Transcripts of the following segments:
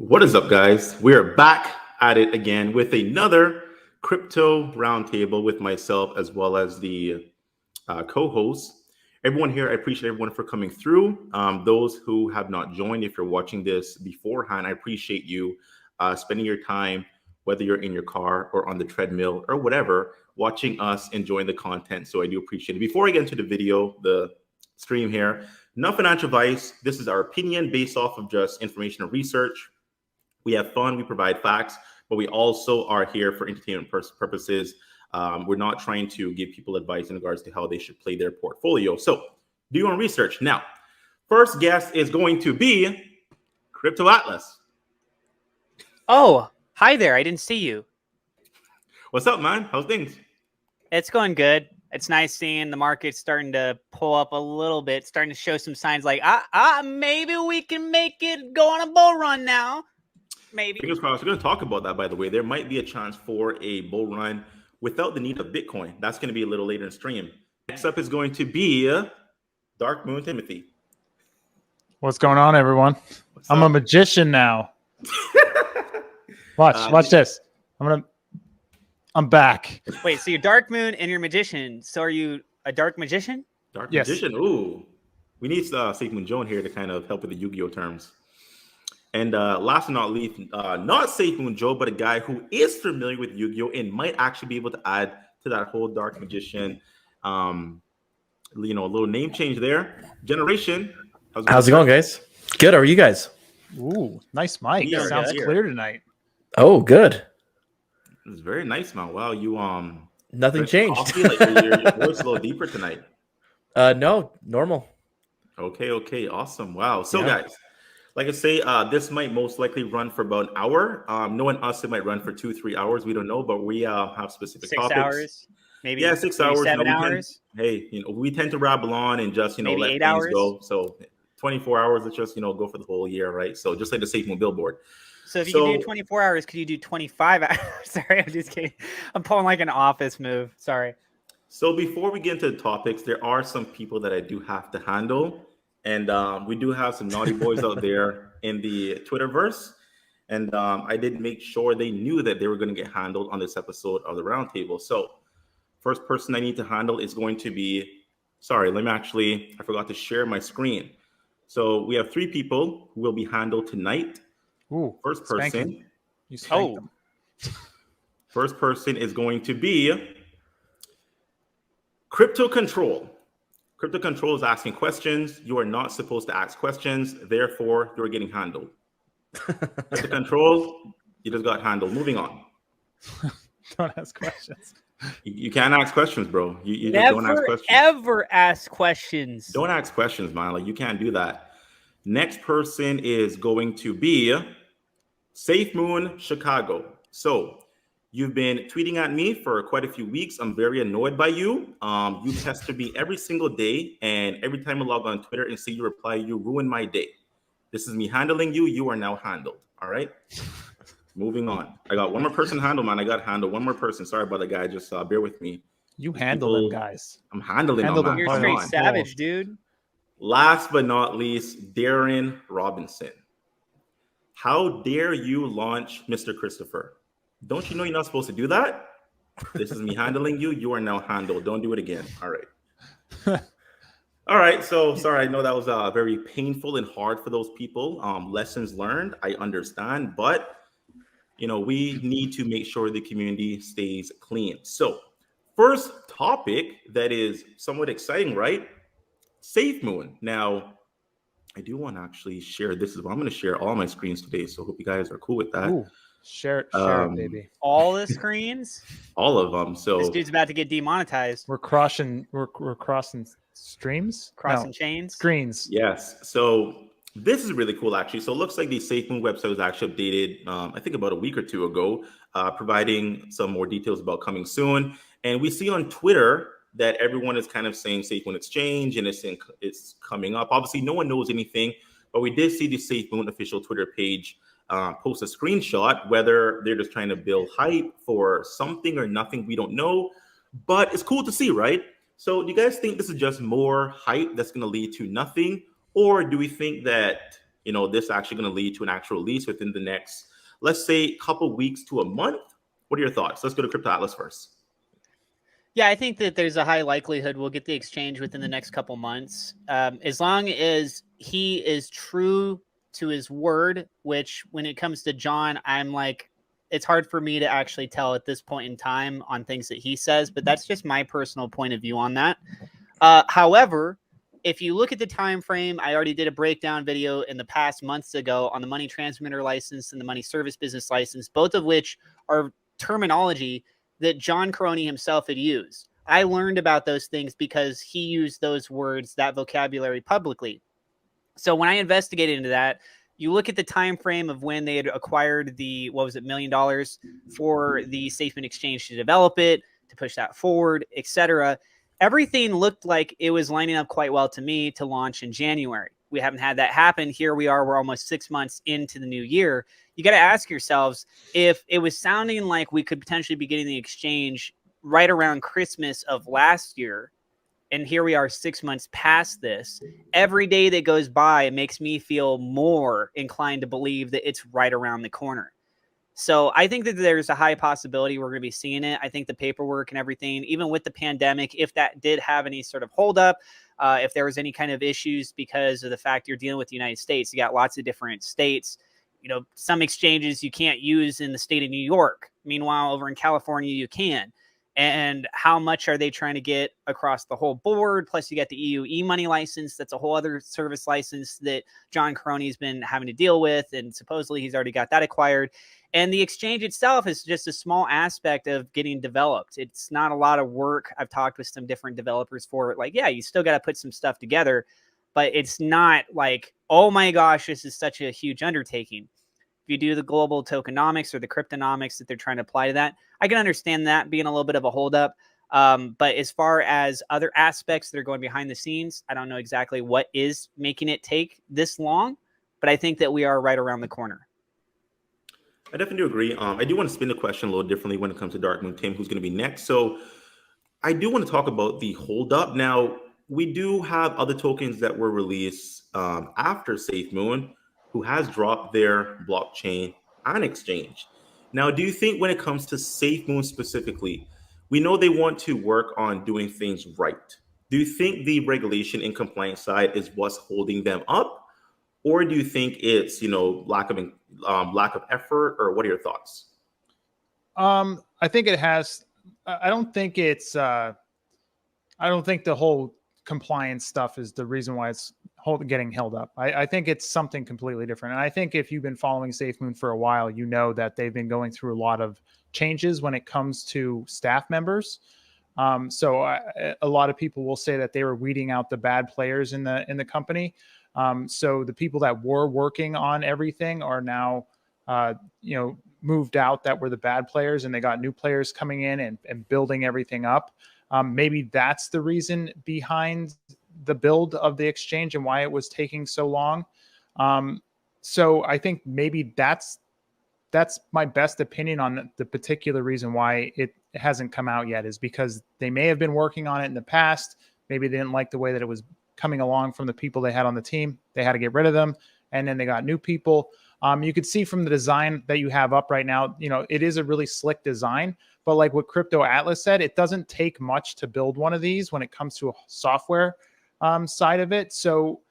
What is up, guys? We are back at it again with another crypto roundtable with myself as well as the co-hosts. Everyone here, I appreciate everyone for coming through. Those who have not joined, if you're watching this beforehand, I appreciate you spending your time, whether you're in your car or on the treadmill or whatever, watching us, enjoying the content. So I do appreciate it. Before I get into the video, the stream here, no financial advice. This is our opinion based off of just information and research. We have fun, we provide facts, but we also are here for entertainment purposes. We're not trying to give people advice in regards to how they should play their portfolio. So do your own research. Now, first guest is going to be Crypto Atlas. Oh, hi there. I didn't see you. What's up, man? How's things? It's going good. It's nice seeing the market starting to pull up a little bit, starting to show some signs like, maybe we can make it go on a bull run now. Maybe. Fingers crossed. We're going to talk about that, by the way. There might be a chance for a bull run without the need of Bitcoin. That's going to be a little later in the stream. Next up is going to be Dark Moon Timothy. What's going on, everyone? I'm a magician now. Watch this. I'm back. Wait, so you're Dark Moon and you're magician. So are you a dark magician? Dark magician. Ooh. We need Safe Moon Joan here to kind of help with the Yu-Gi-Oh terms. And last but not least, not Safe Moon Joe, but a guy who is familiar with Yu-Gi-Oh and might actually be able to add to that whole Dark Magician, a little name change there. Generation. How's it going, guys? Good. How are you guys? Ooh, nice mic. Yeah, sounds clear tonight. Oh, good. It's very nice, man. Wow, you nothing changed. Coffee, like your voice a little deeper tonight. No, normal. Okay, awesome. Wow. So guys. Like I say, this might most likely run for about an hour. Knowing us, it might run for 2-3 hours. We don't know, but we have specific 6 topics. 6 hours, maybe. Yeah, 6 hours. 7 hours. We tend to rabble on and just maybe let 8 things hours. go. So 24 hours, let's just go for the whole year, right? So just like the Safe Moon billboard. So if you can do 24 hours, could you do 25 hours? Sorry, I'm just kidding. I'm pulling like an office move. Sorry. So before we get into the topics, there are some people that I do have to handle. And we do have some naughty boys out there in the Twitterverse. And I did make sure they knew that they were going to get handled on this episode of the Roundtable. So first person I need to handle is going to be, I forgot to share my screen. So we have 3 people who will be handled tonight. Ooh, first person. First person is going to be Crypto Control. Crypto Control is asking questions. You are not supposed to ask questions. Therefore, you're getting handled. Crypto Control, you just got handled. Moving on. Don't ask questions. You can't ask questions, bro. You Never, don't ask questions. ever ask questions. Don't ask questions, man. Like, you can't do that. Next person is going to be Safe Moon Chicago. So you've been tweeting at me for quite a few weeks. I'm very annoyed by you. You pester me every single day, and every time I log on Twitter and see you reply, you ruin my day. This is me handling you. You are now handled. All right? Moving on. I got one more person handled, man. I got handled. One more person. Sorry about the guy. Just bear with me. You handle them, guys. I'm handling them, man. You're straight savage, dude. Last but not least, Darren Robinson. How dare you launch Mr. Christopher? Don't you know you're not supposed to do that? This is me handling you. You are now handled. Don't do it again. All right. All right. So sorry. I know that was very painful and hard for those people. Lessons learned. I understand. But, we need to make sure the community stays clean. So first topic that is somewhat exciting, right? Safe Moon. Now, I do want to actually share this. I'm going to share all my screens today. So hope you guys are cool with that. Ooh. Share it, baby. All the screens? All of them. So this dude's about to get demonetized. We're crossing streams? Chains? Screens. Yes. So this is really cool, actually. So it looks like the Safe Moon website was actually updated, I think about a week or 2 ago, providing some more details about coming soon. And we see on Twitter that everyone is kind of saying Safe Moon Exchange and it's coming up. Obviously, no one knows anything, but we did see the Safe Moon official Twitter page post a screenshot, whether they're just trying to build hype for something or nothing, we don't know, but it's cool to see, right? So do you guys think this is just more hype that's going to lead to nothing? Or do we think that this actually going to lead to an actual release within the next, let's say, couple weeks to a month? What are your thoughts? Let's go to Crypto Atlas first. Yeah, I think that there's a high likelihood we'll get the exchange within the next couple months. As long as he is true to his word, which when it comes to John, I'm like, it's hard for me to actually tell at this point in time on things that he says, but that's just my personal point of view on that. However, if you look at the time frame, I already did a breakdown video in the past months ago on the money transmitter license and the money service business license, both of which are terminology that John Caroni himself had used. I learned about those things because he used those words, that vocabulary publicly. So when I investigated into that, you look at the time frame of when they had acquired the, $1 million for the SafeMoon exchange to develop it, to push that forward, etc. Everything looked like it was lining up quite well to me to launch in January. We haven't had that happen. Here we are. We're almost 6 months into the new year. You got to ask yourselves if it was sounding like we could potentially be getting the exchange right around Christmas of last year. And here we are 6 months past this. Every day that goes by, it makes me feel more inclined to believe that it's right around the corner. So I think that there's a high possibility we're going to be seeing it. I think the paperwork and everything, even with the pandemic, if that did have any sort of holdup, if there was any kind of issues because of the fact you're dealing with the United States, you got lots of different states. Some exchanges you can't use in the state of New York. Meanwhile, over in California, you can. And how much are they trying to get across the whole board? Plus, you got the EU e-money license. That's a whole other service license that John Caroni's been having to deal with. And supposedly he's already got that acquired. And the exchange itself is just a small aspect of getting developed. It's not a lot of work. I've talked with some different developers for it. Like, yeah, you still got to put some stuff together, but it's not like, oh my gosh, this is such a huge undertaking. If you do the global tokenomics or the cryptonomics that they're trying to apply to that, I can understand that being a little bit of a holdup. But as far as other aspects that are going behind the scenes, I don't know exactly what is making it take this long, but I think that we are right around the corner. I definitely do agree. I do want to spin the question a little differently when it comes to Dark Moon Tim, who's going to be next. So I do want to talk about the holdup. Now, we do have other tokens that were released after SafeMoon, who has dropped their blockchain on exchange. Now, do you think when it comes to SafeMoon specifically, we know they want to work on doing things right. Do you think the regulation and compliance side is what's holding them up? Or do you think it's, lack of effort, or what are your thoughts? I think it has. I don't think it's. I don't think the whole compliance stuff is the reason why it's getting held up. I think it's something completely different. And I think if you've been following SafeMoon for a while, you know that they've been going through a lot of changes when it comes to staff members. So a lot of people will say that they were weeding out the bad players in the company. So the people that were working on everything are now, moved out, that were the bad players, and they got new players coming in and building everything up. Maybe that's the reason behind the build of the exchange and why it was taking so long. So I think maybe that's my best opinion on the particular reason why it hasn't come out yet, is because they may have been working on it in the past. Maybe they didn't like the way that it was coming along from the people they had on the team. They had to get rid of them, and then they got new people. You could see from the design that you have up right now, it is a really slick design, but like what Crypto Atlas said, it doesn't take much to build one of these when it comes to a software side of it. So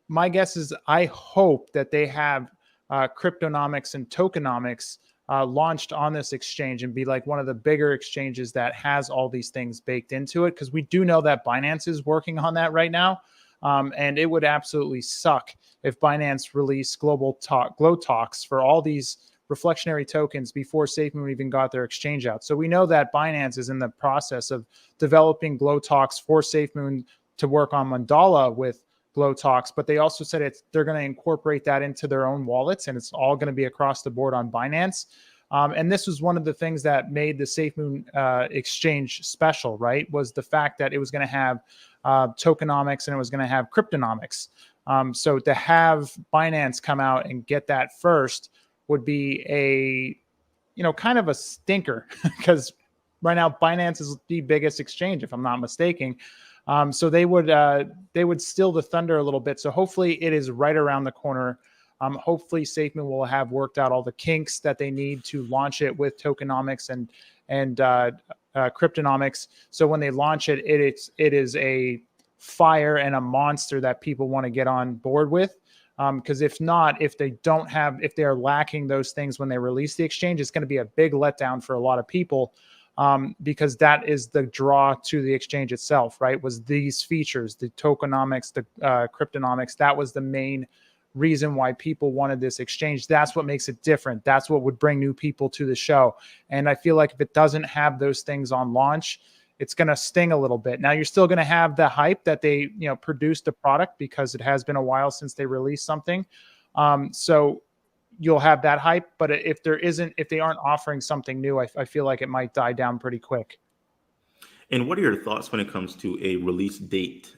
my guess is, I hope that they have cryptonomics and tokenomics launched on this exchange and be like one of the bigger exchanges that has all these things baked into it. Because we do know that Binance is working on that right now. And it would absolutely suck if Binance released glow talks for all these reflectionary tokens before SafeMoon even got their exchange out. So we know that Binance is in the process of developing glow talks for SafeMoon to work on Mandala with glow talks, but they also said they're going to incorporate that into their own wallets, and it's all going to be across the board on Binance. And this was one of the things that made the SafeMoon exchange special, right? Was the fact that it was going to have tokenomics and it was going to have cryptonomics. So to have Binance come out and get that first would be a, kind of a stinker, because right now Binance is the biggest exchange, if I'm not mistaken. So they would still the thunder a little bit. So hopefully it is right around the corner. Hopefully SafeMoon will have worked out all the kinks that they need to launch it with tokenomics and cryptonomics. So when they launch it, it is a fire and a monster that people want to get on board with. Because if not, if they are lacking those things when they release the exchange, it's going to be a big letdown for a lot of people. Because that is the draw to the exchange itself, right? Was these features, the tokenomics, the cryptonomics, that was the main reason why people wanted this exchange. That's what makes it different. That's what would bring new people to the show. And I feel like if it doesn't have those things on launch, it's going to sting a little bit. Now you're still going to have the hype that they, produced a product, because it has been a while since they released something. So you'll have that hype, but if they aren't offering something new, I feel like it might die down pretty quick. And what are your thoughts when it comes to a release date?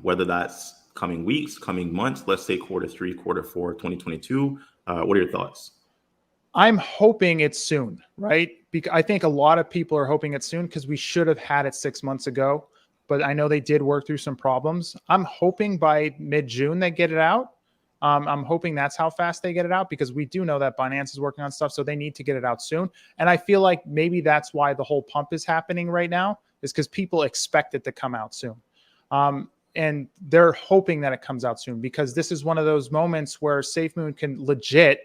Whether that's coming weeks, coming months, let's say Q3, Q4, 2022. What are your thoughts? I'm hoping it's soon, right? Because I think a lot of people are hoping it's soon, because we should have had it 6 months ago, but I know they did work through some problems. I'm hoping by mid-June they get it out. I'm hoping that's how fast they get it out, because we do know that Binance is working on stuff, so they need to get it out soon. And I feel like maybe that's why the whole pump is happening right now, is because people expect it to come out soon. And they're hoping that it comes out soon, because this is one of those moments where SafeMoon can legit,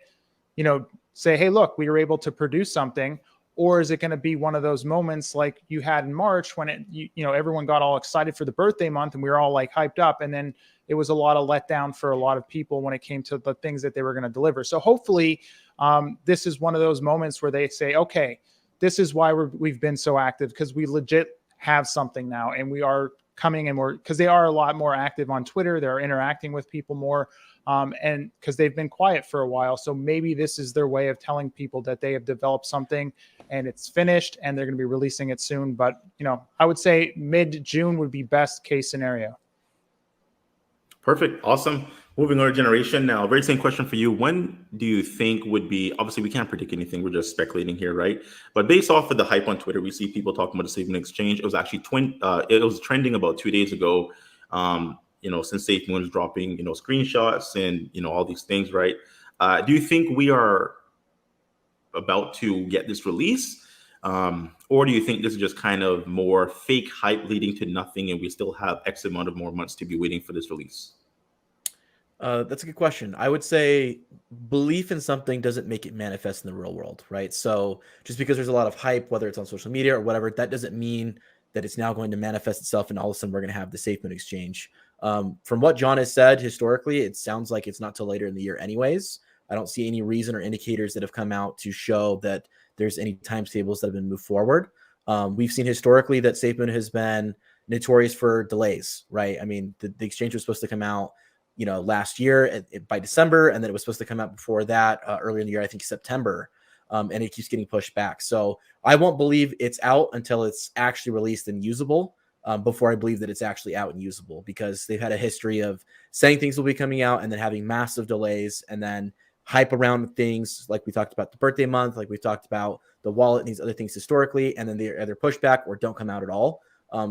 say, hey, look, we were able to produce something. Or is it going to be one of those moments like you had in March when everyone got all excited for the birthday month and we were all like hyped up, and then it was a lot of letdown for a lot of people when it came to the things that they were going to deliver. So hopefully this is one of those moments where they say, okay, this is why we've been so active, because we legit have something now, and we are coming and because they are a lot more active on Twitter. They're interacting with people more, and because they've been quiet for a while. So maybe this is their way of telling people that they have developed something and it's finished and they're going to be releasing it soon. But, I would say mid-June would be best case scenario. Perfect. Awesome. Moving on to generation now. Very same question for you. When do you think would be, obviously we can't predict anything, we're just speculating here, right? But based off of the hype on Twitter, we see people talking about the SafeMoon exchange. It was actually it was trending about 2 days ago. Since SafeMoon is dropping, screenshots and all these things, right? Do you think we are about to get this release? Or do you think this is just kind of more fake hype leading to nothing, and we still have X amount of more months to be waiting for this release? That's a good question. I would say belief in something doesn't make it manifest in the real world, right? So just because there's a lot of hype, whether it's on social media or whatever, that doesn't mean that it's now going to manifest itself and all of a sudden we're going to have the SafeMoon exchange. From what John has said, historically, it sounds like it's not till later in the year anyways. I don't see any reason or indicators that have come out to show that there's any timetables that have been moved forward. We've seen historically that SafeMoon has been notorious for delays, right? I mean, the exchange was supposed to come out last year by December, and then it was supposed to come out before that earlier in the year, I think September, and it keeps getting pushed back. So I won't believe it's out until it's actually released and usable, before I believe that it's actually out and usable, because they've had a history of saying things will be coming out and then having massive delays and then hype around things like we talked about the birthday month, like we talked about the wallet and these other things historically, and then they're either pushed back or don't come out at all.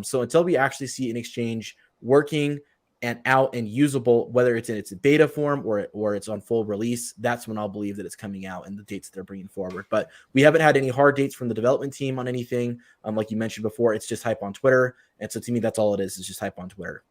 So until we actually see an exchange working and out and usable, whether it's in its beta form or it's on full release, that's when I'll believe that it's coming out and the dates that they're bringing forward. But we haven't had any hard dates from the development team on anything. Like you mentioned before, it's just hype on Twitter. And so to me, that's all it is just hype on Twitter.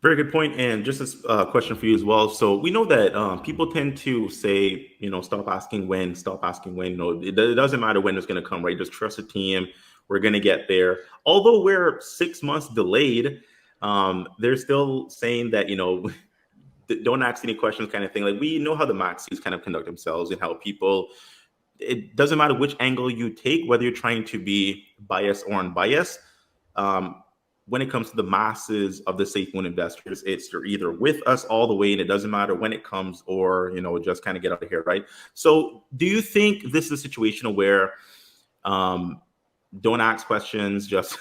Very good point. And just a question for you as well. So we know that people tend to say, stop asking when. It doesn't matter when it's going to come, right? Just trust the team. We're going to get there. Although we're 6 months delayed, they're still saying that, don't ask any questions kind of thing. Like, we know how the maxis kind of conduct themselves and how people, it doesn't matter which angle you take, whether you're trying to be biased or unbiased. When it comes to the masses of the SafeMoon investors, you're either with us all the way, and it doesn't matter when it comes, or, just kind of get out of here, right? So do you think this is a situation where don't ask questions, just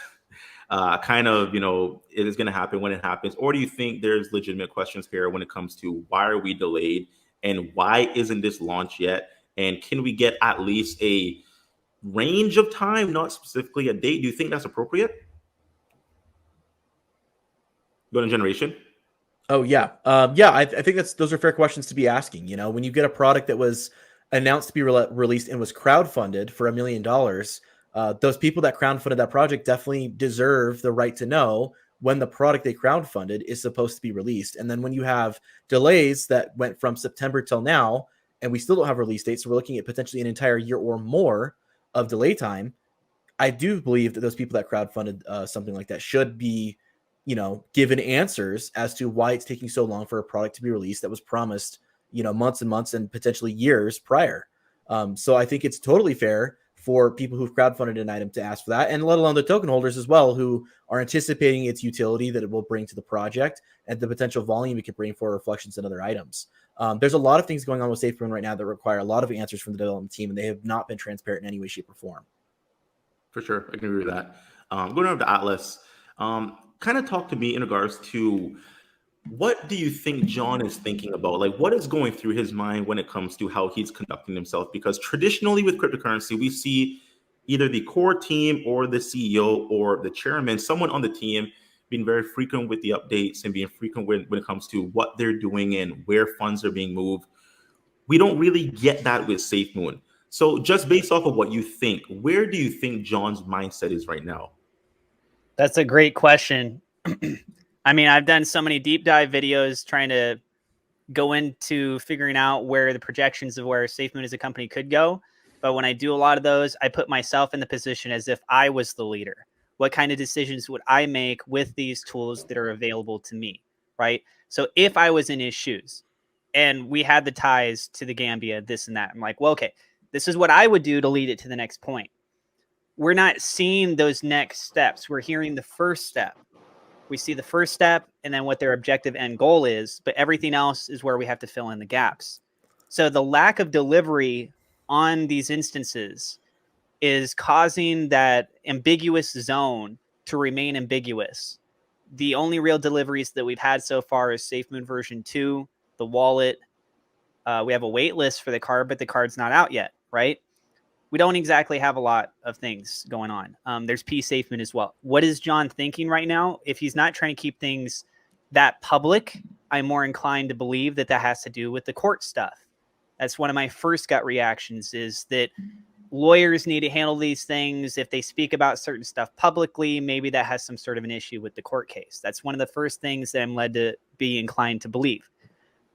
kind of, it is going to happen when it happens? Or do you think there's legitimate questions here when it comes to why are we delayed and why isn't this launched yet? And can we get at least a range of time, not specifically a date? Do you think that's appropriate? Golden generation. Oh yeah, yeah. I think those are fair questions to be asking. You know, when you get a product that was announced to be released and was crowdfunded for $1 million, those people that crowdfunded that project definitely deserve the right to know when the product they crowdfunded is supposed to be released. And then when you have delays that went from September till now, and we still don't have a release date, so we're looking at potentially an entire year or more of delay time. I do believe that those people that crowdfunded something like that should be, you know, given answers as to why it's taking so long for a product to be released that was promised, you know, months and months and potentially years prior. So I think it's totally fair for people who've crowdfunded an item to ask for that, and let alone the token holders as well, who are anticipating its utility that it will bring to the project and the potential volume it could bring for reflections and other items. There's a lot of things going on with SafeMoon right now that require a lot of answers from the development team, and they have not been transparent in any way, shape, or form. For sure, I can agree with that. Going over to Atlas, kind of talk to me in regards to what do you think John is thinking about? Like, what is going through his mind when it comes to how he's conducting himself? Because traditionally with cryptocurrency, we see either the core team or the CEO or the chairman, someone on the team, being very frequent with the updates and being frequent when it comes to what they're doing and where funds are being moved. We don't really get that with SafeMoon. So just based off of what you think, where do you think John's mindset is right now? That's a great question. I mean, I've done so many deep dive videos trying to go into figuring out where the projections of where SafeMoon as a company could go. But when I do a lot of those, I put myself in the position as if I was the leader. What kind of decisions would I make with these tools that are available to me, right? So if I was in his shoes and we had the ties to the Gambia, this and that, I'm like, well, okay, this is what I would do to lead it to the next point. We're not seeing those next steps. We're hearing the first step. We see the first step and then what their objective end goal is, but everything else is where we have to fill in the gaps. So the lack of delivery on these instances is causing that ambiguous zone to remain ambiguous. The only real deliveries that we've had so far is SafeMoon version 2, the wallet. We have a wait list for the card, but the card's not out yet, right? We don't exactly have a lot of things going on. There's P SafeMoon as well. What is John thinking right now? If he's not trying to keep things that public, I'm more inclined to believe that that has to do with the court stuff. That's one of my first gut reactions, is that lawyers need to handle these things. If they speak about certain stuff publicly, maybe that has some sort of an issue with the court case. That's one of the first things that I'm led to be inclined to believe.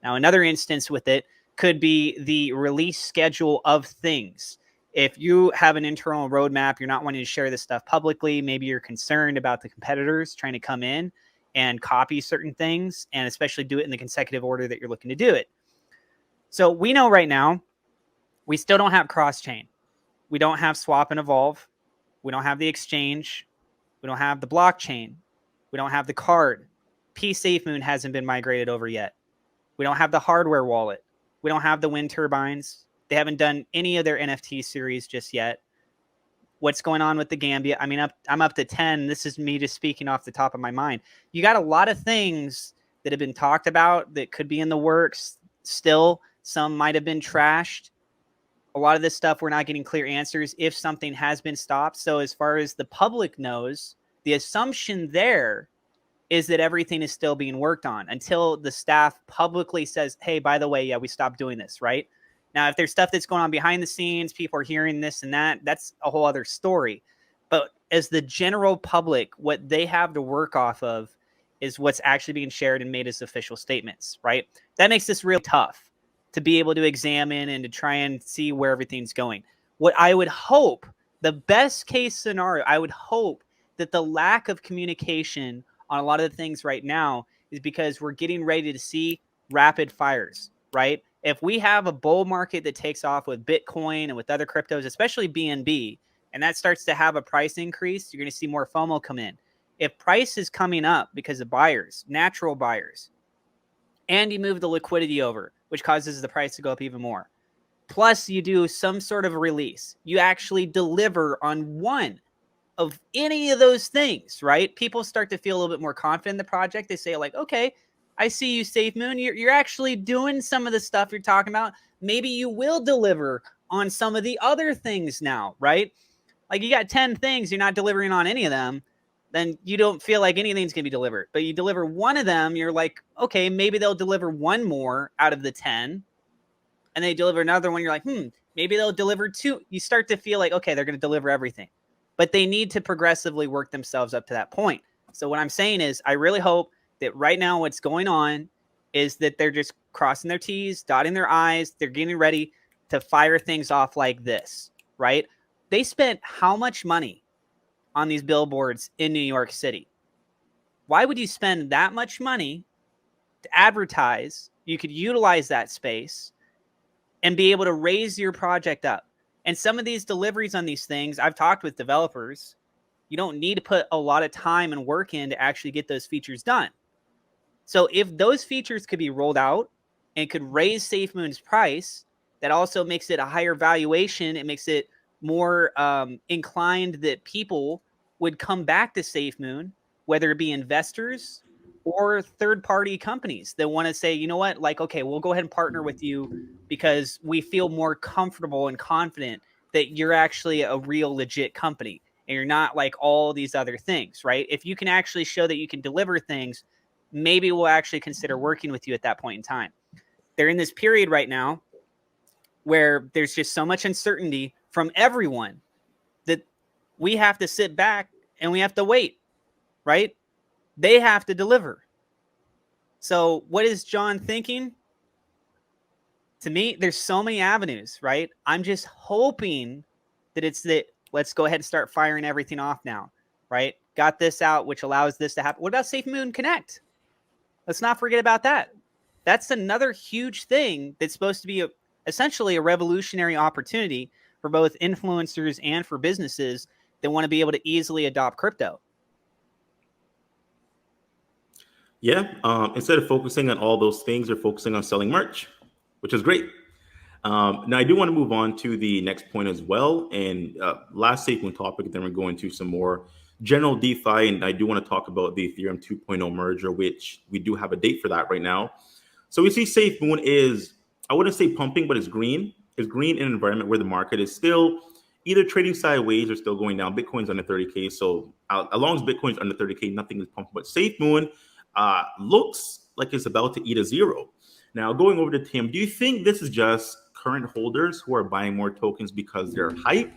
Now, another instance with it could be the release schedule of things. If you have an internal roadmap, you're not wanting to share this stuff publicly, maybe you're concerned about the competitors trying to come in and copy certain things, and especially do it in the consecutive order that you're looking to do it. So we know right now, we still don't have cross-chain. We don't have swap and evolve. We don't have the exchange. We don't have the blockchain. We don't have the card. P SafeMoon hasn't been migrated over yet. We don't have the hardware wallet. We don't have the wind turbines. They haven't done any of their NFT series just yet. What's going on with the Gambia? I mean, I'm up to 10. This is me just speaking off the top of my mind. You got a lot of things that have been talked about that could be in the works still. Some might have been trashed. A lot of this stuff, we're not getting clear answers if something has been stopped. So as far as the public knows, the assumption there is that everything is still being worked on until the staff publicly says, hey, by the way, yeah, we stopped doing this, right? Now, if there's stuff that's going on behind the scenes, people are hearing this and that, that's a whole other story. But as the general public, what they have to work off of is what's actually being shared and made as official statements, right? That makes this real tough to be able to examine and to try and see where everything's going. What I would hope, the best case scenario, I would hope that the lack of communication on a lot of the things right now is because we're getting ready to see rapid fires, right? If we have a bull market that takes off with Bitcoin and with other cryptos, especially BNB, and that starts to have a price increase, you're going to see more FOMO come in. If price is coming up because of buyers, natural buyers, and you move the liquidity over, which causes the price to go up even more, plus you do some sort of release, you actually deliver on one of any of those things, right? People start to feel a little bit more confident in the project. They say like, okay, I see you, SafeMoon. You're actually doing some of the stuff you're talking about. Maybe you will deliver on some of the other things now, right? Like you got 10 things, you're not delivering on any of them. then you don't feel like anything's going to be delivered. But you deliver one of them, you're like, okay, maybe they'll deliver one more out of the 10. And they deliver another one, you're like, maybe they'll deliver 2. You start to feel like, okay, they're going to deliver everything. But they need to progressively work themselves up to that point. So what I'm saying is, I really hope that right now what's going on is that they're just crossing their T's, dotting their I's. They're getting ready to fire things off like this, right? They spent how much money on these billboards in New York City? Why would you spend that much money to advertise? You could utilize that space and be able to raise your project up. And some of these deliveries on these things, I've talked with developers, you don't need to put a lot of time and work in to actually get those features done. So if those features could be rolled out and could raise SafeMoon's price, that also makes it a higher valuation. It makes it more inclined that people would come back to SafeMoon, whether it be investors or third-party companies that want to say, you know what, like, okay, we'll go ahead and partner with you because we feel more comfortable and confident that you're actually a real legit company and you're not like all these other things, right? If you can actually show that you can deliver things, maybe we'll actually consider working with you at that point in time. They're in this period right now where there's just so much uncertainty from everyone that we have to sit back and we have to wait, right? They have to deliver. So what is John thinking? To me, there's so many avenues, right? I'm just hoping that it's that let's go ahead and start firing everything off now, right? Got this out, which allows this to happen. What about SafeMoon Connect? Let's not forget about that. That's another huge thing that's supposed to be essentially a revolutionary opportunity for both influencers and for businesses that want to be able to easily adopt crypto. Yeah, instead of focusing on all those things, they're focusing on selling merch, which is great. Now, I do want to move on to the next point as well. And last SafeMoon topic, then we're going to some more general DeFi. And I do want to talk about the Ethereum 2.0 merger, which we do have a date for that right now. So we see SafeMoon is, I wouldn't say pumping, but it's green. It's green in an environment where the market is still either trading sideways or still going down. Bitcoin's under 30K. So as long as Bitcoin's under 30K, nothing is pumping. But SafeMoon looks like it's about to eat a zero. Now, going over to Tim, do you think this is just current holders who are buying more tokens because they're hype?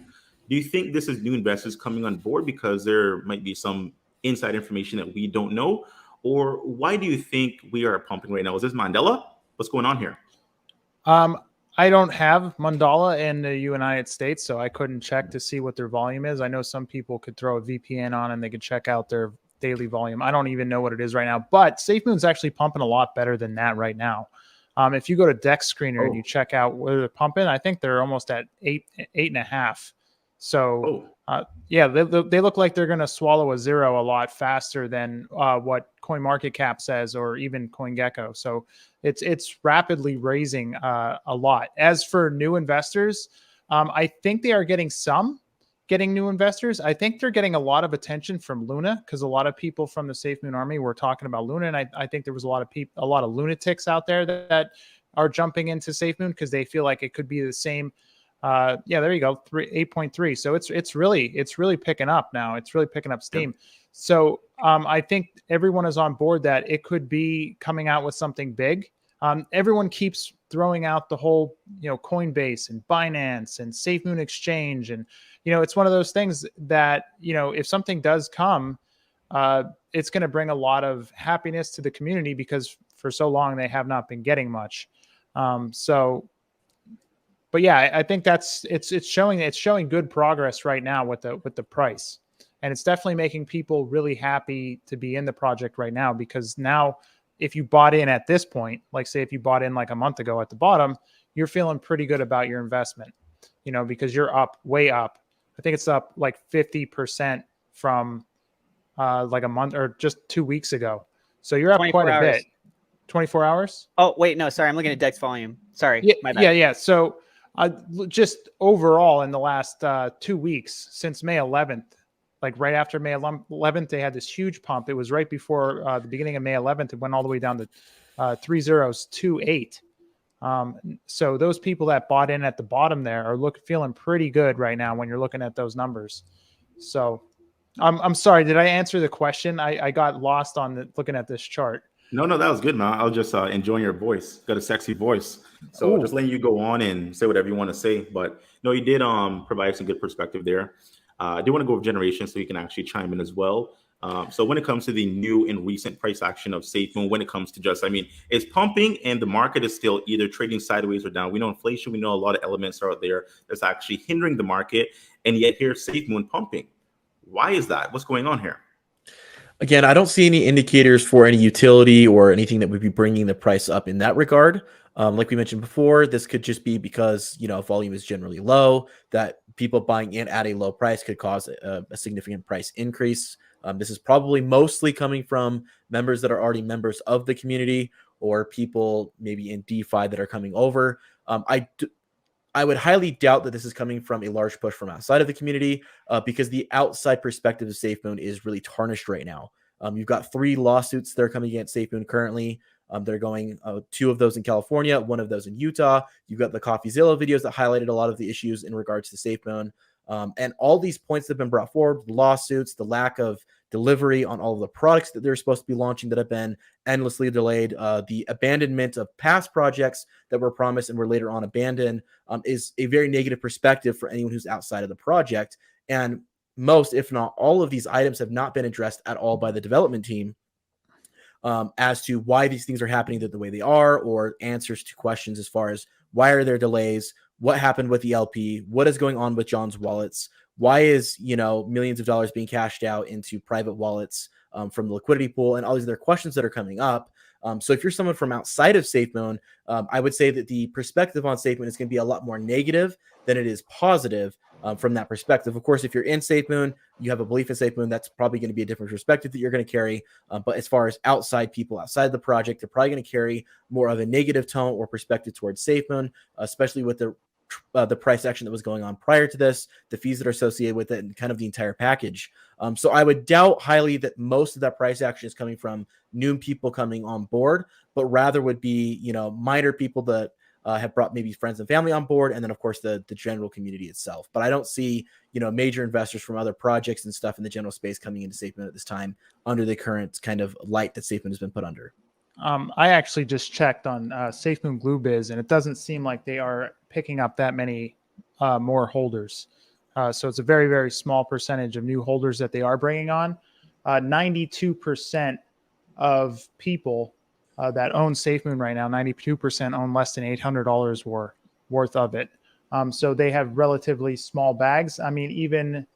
Do you think this is new investors coming on board because there might be some inside information that we don't know? Or why do you think we are pumping right now? Is this Mandela? What's going on here? I don't have Mandala in the United States, so I couldn't check to see what their volume is. I know some people could throw a VPN on and they could check out their daily volume. I don't even know what it is right now, but SafeMoon's actually pumping a lot better than that right now. If you go to Dex Screener and you check out where they're pumping, I think they're almost at 8.5. So yeah, they look like they're going to swallow a zero a lot faster than what CoinMarketCap says or even CoinGecko. So it's rapidly raising a lot. As for new investors, I think they are getting new investors. I think they're getting a lot of attention from Luna because a lot of people from the SafeMoon army were talking about Luna, and I think there was a lot of lunatics out there that are jumping into SafeMoon because they feel like it could be the same. Yeah, there you go, 8.3. So it's really picking up now. It's really picking up steam. Yeah. So I think everyone is on board that it could be coming out with something big. Everyone keeps throwing out the whole, Coinbase and Binance and SafeMoon Exchange. And, it's one of those things that, if something does come, it's going to bring a lot of happiness to the community because for so long they have not been getting much. But yeah, I think it's showing good progress right now with the price. And it's definitely making people really happy to be in the project right now, because now if you bought in at this point, like say if you bought in like a month ago at the bottom, you're feeling pretty good about your investment, because you're up, way up. I think it's up like 50% from like a month or just 2 weeks ago. So you're up quite a bit. 24 hours? Oh, wait, no, sorry. I'm looking at Dex volume. Sorry. Yeah, my bad. Yeah. So just overall in the last 2 weeks since May 11th, like right after May 11th, they had this huge pump. It was right before the beginning of May 11th. It went all the way down to 3028. So those people that bought in at the bottom there are feeling pretty good right now when you're looking at those numbers. So I'm sorry. Did I answer the question? I got lost on looking at this chart. No, that was good, man. I was just enjoying your voice. Got a sexy voice, so just Ooh. letting you go on and say whatever you want to say. But no, you did provide some good perspective there. I do want to go over generation so you can actually chime in as well. So when it comes to the new and recent price action of SafeMoon, when it comes to just, I mean, it's pumping and the market is still either trading sideways or down. We know inflation. We know a lot of elements are out there that's actually hindering the market, and yet here's SafeMoon pumping. Why is that? What's going on here? Again, I don't see any indicators for any utility or anything that would be bringing the price up in that regard. Like we mentioned before, this could just be because, volume is generally low, that people buying in at a low price could cause a significant price increase. This is probably mostly coming from members that are already members of the community or people maybe in DeFi that are coming over. I would highly doubt that this is coming from a large push from outside of the community because the outside perspective of SafeMoon is really tarnished right now. You've got 3 lawsuits that are coming against SafeMoon currently. They're going 2 of those in California, 1 of those in Utah. You've got the CoffeeZilla videos that highlighted a lot of the issues in regards to SafeMoon. And all these points that have been brought forward, lawsuits, the lack of delivery on all of the products that they're supposed to be launching that have been endlessly delayed, the abandonment of past projects that were promised and were later on abandoned, is a very negative perspective for anyone who's outside of the project. And most, if not all of these items have not been addressed at all by the development team as to why these things are happening the way they are, or answers to questions as far as why are there delays, what happened with the LP, what is going on with John's wallets, why is millions of dollars being cashed out into private wallets from the liquidity pool, and all these other questions that are coming up. So if you're someone from outside of SafeMoon, I would say that the perspective on SafeMoon is going to be a lot more negative than it is positive from that perspective. Of course, if you're in SafeMoon, you have a belief in SafeMoon, that's probably going to be a different perspective that you're going to carry. But as far as outside people outside the project, they're probably going to carry more of a negative tone or perspective towards SafeMoon, especially with the price action that was going on prior to this, the fees that are associated with it, and kind of the entire package. So I would doubt highly that most of that price action is coming from new people coming on board, but rather would be, minor people that have brought maybe friends and family on board, and then of course the general community itself. But I don't see, major investors from other projects and stuff in the general space coming into SafeMoon at this time under the current kind of light that SafeMoon has been put under. I actually just checked on SafeMoon GlueBiz, and it doesn't seem like they are picking up that many more holders. So it's a very, very small percentage of new holders that they are bringing on. 92% of people that own SafeMoon right now, 92% own less than $800 worth of it. So they have relatively small bags. I mean, even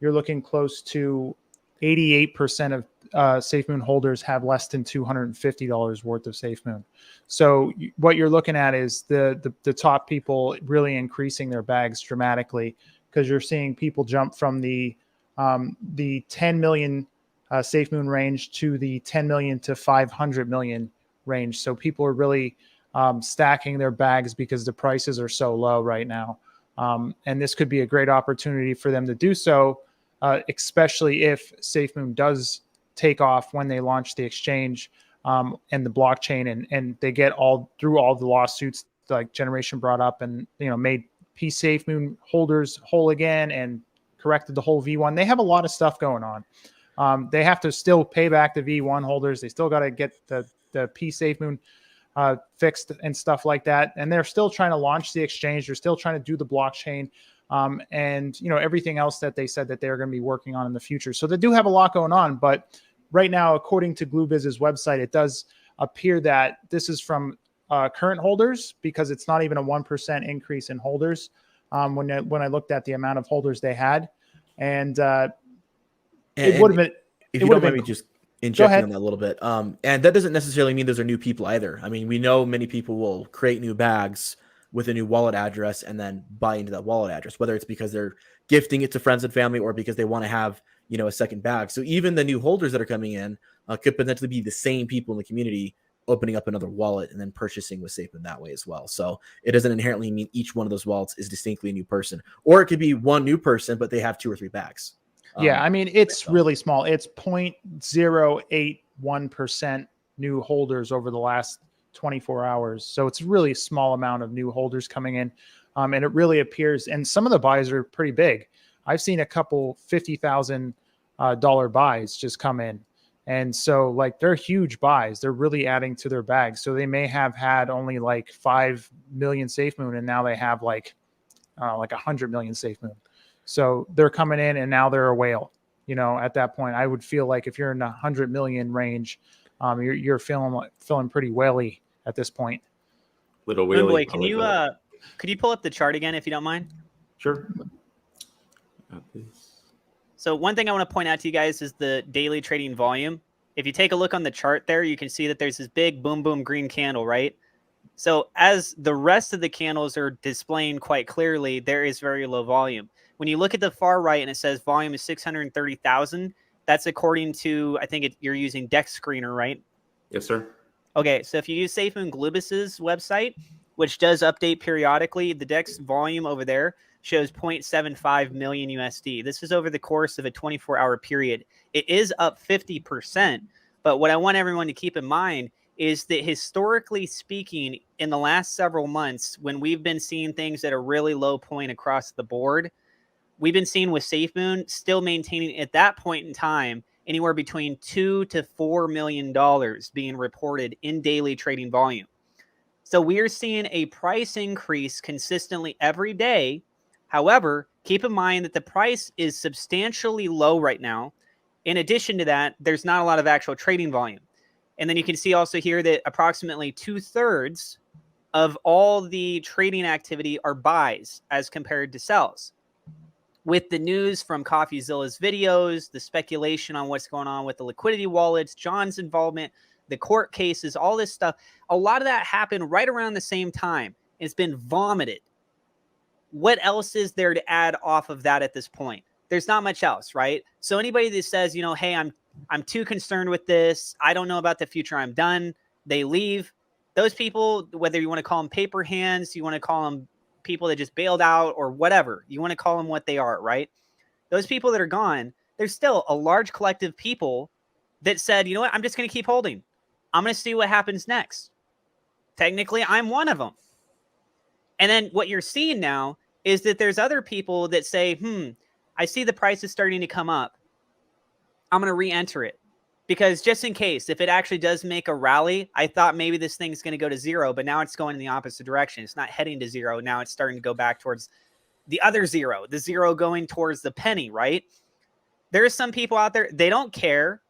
you're looking close to 88% of SafeMoon holders have less than $250 worth of SafeMoon. So what you're looking at is the top people really increasing their bags dramatically, because you're seeing people jump from the 10 million SafeMoon range to the 10 million to 500 million range. So people are really stacking their bags because the prices are so low right now. And this could be a great opportunity for them to do so, especially if SafeMoon does take off when they launch the exchange and the blockchain, and they get through all the lawsuits like Generation brought up, and made SafeMoon holders whole again and corrected the whole V1. They have a lot of stuff going on. They have to still pay back the V1 holders. They still got to get the SafeMoon fixed and stuff like that. And they're still trying to launch the exchange. They're still trying to do the blockchain and everything else that they said that they're going to be working on in the future. So they do have a lot going on. But right now, according to GlueBiz's website, it does appear that this is from current holders, because it's not even a 1% increase in holders when I looked at the amount of holders they had. And it would have been. If you don't mind me just injecting on that a little bit. And that doesn't necessarily mean those are new people either. I mean, we know many people will create new bags with a new wallet address and then buy into that wallet address, whether it's because they're gifting it to friends and family or because they want to have, a second bag. So even the new holders that are coming in could potentially be the same people in the community opening up another wallet and then purchasing with SafeMoon that way as well. So it doesn't inherently mean each one of those wallets is distinctly a new person, or it could be one new person, but they have 2 or 3 bags. Yeah, I mean, it's really small. It's 0.081% new holders over the last 24 hours. So it's really a small amount of new holders coming in. And it really appears, and some of the buys are pretty big. I've seen a couple 50,000 dollar buys just come in. And so like they're huge buys. They're really adding to their bag. So they may have had only like 5 million SafeMoon and now they have like 100 million SafeMoon. So they're coming in and now they're a whale. You know, at that point, I would feel like if you're in the 100 million range, you're feeling pretty whaley at this point. Little whaley. Moonboy, could you pull up the chart again if you don't mind? Sure. So one thing I want to point out to you guys is the daily trading volume. If you take a look on the chart there, you can see that there's this big boom, boom, green candle, right? So as the rest of the candles are displaying quite clearly, there is very low volume. When you look at the far right and it says volume is 630,000, that's according to, I think you're using Dex Screener, right? Yes, sir. Okay, so if you use SafeMoon Glubus's website, which does update periodically, the Dex volume over there shows 0.75 million USD. This is over the course of a 24-hour period. It is up 50%, but what I want everyone to keep in mind is that historically speaking, in the last several months, when we've been seeing things at a really low point across the board, we've been seeing with SafeMoon still maintaining at that point in time anywhere between $2 to $4 million being reported in daily trading volume. So we are seeing a price increase consistently every day. However, keep in mind that the price is substantially low right now. In addition to that, there's not a lot of actual trading volume. And then you can see also here that approximately 2/3 of all the trading activity are buys as compared to sells. With the news from CoffeeZilla's videos, the speculation on what's going on with the liquidity wallets, John's involvement, the court cases, all this stuff, a lot of that happened right around the same time. It's been vomited. What else is there to add off of that at this point? There's not much else, right? So anybody that says, you know, hey, I'm too concerned with this, I don't know about the future, I'm done, they leave. Those people, whether you want to call them paper hands, you want to call them people that just bailed out or whatever, you want to call them what they are, right? Those people that are gone, there's still a large collective people that said, you know what, I'm just going to keep holding. I'm going to see what happens next. Technically, I'm one of them. And then what you're seeing now is that there's other people that say, I see the price is starting to come up. I'm going to re-enter it. Because just in case, if it actually does make a rally, I thought maybe this thing's going to go to zero, but now it's going in the opposite direction. It's not heading to zero. Now it's starting to go back towards the other zero, the zero going towards the penny, right? There are some people out there, they don't care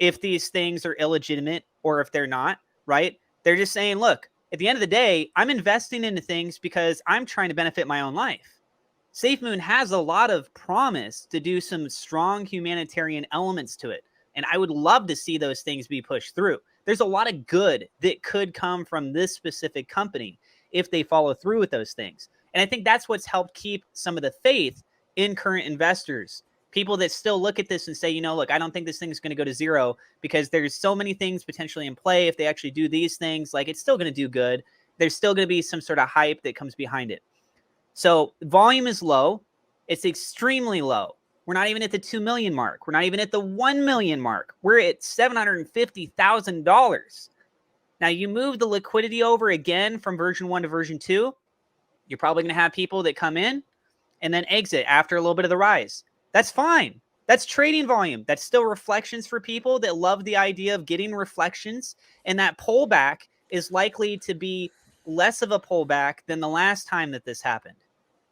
if these things are illegitimate or if they're not, right? They're just saying, look, at the end of the day, I'm investing into things because I'm trying to benefit my own life. SafeMoon has a lot of promise to do some strong humanitarian elements to it. And I would love to see those things be pushed through. There's a lot of good that could come from this specific company if they follow through with those things. And I think that's what's helped keep some of the faith in current investors. People that still look at this and say, you know, look, I don't think this thing is going to go to zero because there's so many things potentially in play. If they actually do these things, like it's still going to do good. There's still going to be some sort of hype that comes behind it. So volume is low. It's extremely low. We're not even at the 2 million mark. We're not even at the 1 million mark. We're at $750,000. Now you move the liquidity over again from version 1 to version 2. You're probably going to have people that come in and then exit after a little bit of the rise. That's fine. That's trading volume. That's still reflections for people that love the idea of getting reflections. And that pullback is likely to be less of a pullback than the last time that this happened,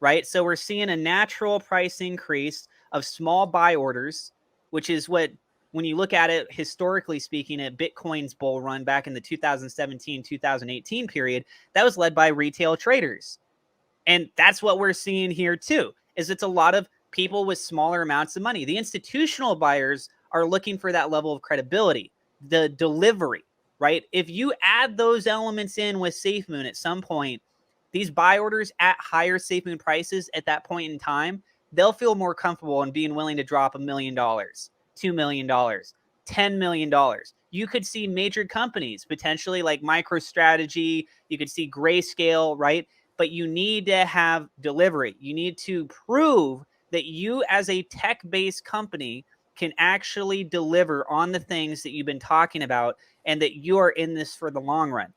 right? So we're seeing a natural price increase of small buy orders, which is what, when you look at it historically speaking, at Bitcoin's bull run back in the 2017-2018 period, that was led by retail traders. And that's what we're seeing here too, is it's a lot of people with smaller amounts of money. The institutional buyers are looking for that level of credibility, the delivery, right? If you add those elements in with SafeMoon at some point, these buy orders at higher SafeMoon prices at that point in time, they'll feel more comfortable in being willing to drop $1 million, $2 million, $10 million. You could see major companies potentially like MicroStrategy. You could see Grayscale, right? But you need to have delivery. You need to prove that you as a tech-based company can actually deliver on the things that you've been talking about and that you are in this for the long run.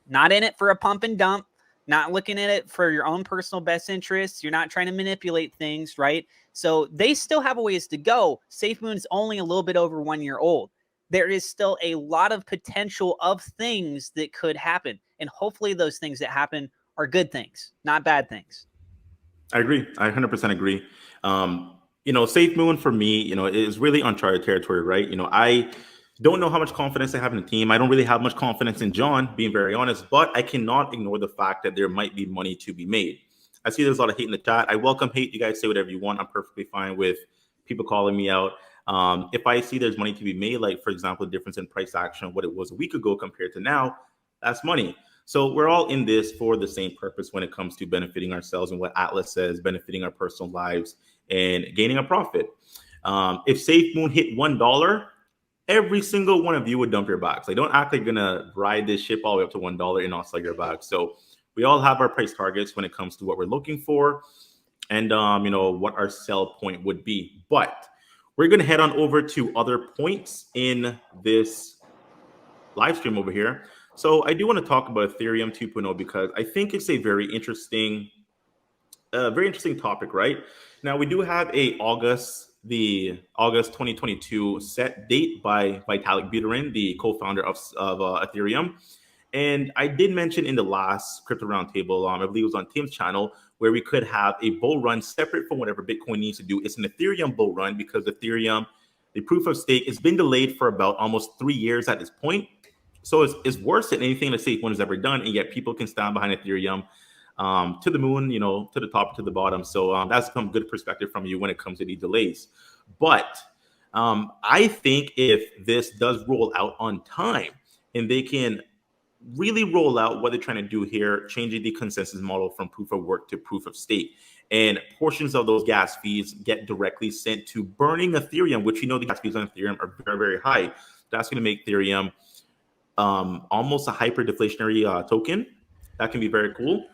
Not in it for a pump and dump, not looking at it for your own personal best interests. You're not trying to manipulate things, right? So they still have a ways to go. SafeMoon's only a little bit over 1 year old. There is still a lot of potential of things that could happen. And hopefully those things that happen are good things, not bad things. I agree. I 100% agree. SafeMoon for me, is really uncharted territory, right? I don't know how much confidence I have in the team. I don't really have much confidence in John, being very honest, but I cannot ignore the fact that there might be money to be made. I see there's a lot of hate in the chat. I welcome hate. You guys say whatever you want. I'm perfectly fine with people calling me out. If I see there's money to be made, like, for example, the difference in price action, what it was a week ago compared to now, that's money. So we're all in this for the same purpose when it comes to benefiting ourselves and what Atlas says, benefiting our personal lives and gaining a profit. If SafeMoon hit $1, every single one of you would dump your bags. Like, don't act like you're gonna ride this ship all the way up to $1 and not sell your bags. So we all have our price targets when it comes to what we're looking for and what our sell point would be. But we're gonna head on over to other points in this live stream over here. So I do want to talk about Ethereum 2.0 because I think it's a very interesting topic, right? Now we do have the August 2022 set date by Vitalik Buterin, the co-founder of Ethereum. And I did mention in the last crypto roundtable, I believe it was on Tim's channel, where we could have a bull run separate from whatever Bitcoin needs to do. It's an Ethereum bull run because Ethereum, the proof of stake, has been delayed for about almost 3 years at this point. So it's worse than anything that SafeMoon has ever done, and yet people can stand behind Ethereum to the moon, to the top, to the bottom. So that's some good perspective from you when it comes to these delays. But I think if this does roll out on time and they can really roll out what they're trying to do here, changing the consensus model from proof of work to proof of stake, and portions of those gas fees get directly sent to burning Ethereum, which the gas fees on Ethereum are very, very high. That's going to make Ethereum almost a hyper deflationary token. That can be very cool.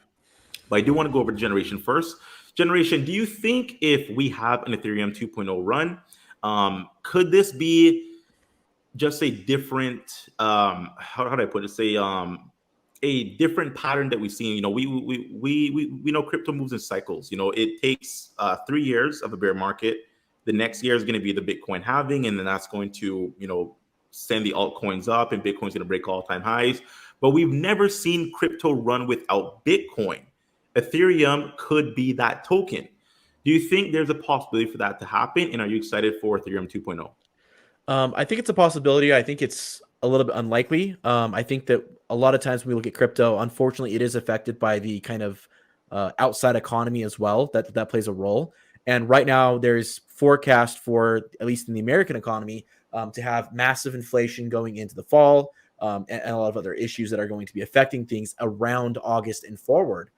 But I do want to go over to Generation first. Generation, do you think if we have an Ethereum 2.0 run, could this be just a different, how do I put it? Say a different pattern that we've seen. We know crypto moves in cycles. It takes 3 years of a bear market. The next year is going to be the Bitcoin halving, and then that's going to send the altcoins up, and Bitcoin's going to break all-time highs. But we've never seen crypto run without Bitcoin. Ethereum could be that token. Do you think there's a possibility for that to happen? And are you excited for Ethereum 2.0? I think it's a possibility. I think it's a little bit unlikely. I think that a lot of times when we look at crypto, unfortunately, it is affected by the kind of outside economy as well. That plays a role. And right now, there's forecast for, at least in the American economy, to have massive inflation going into the fall, and a lot of other issues that are going to be affecting things around August and forward.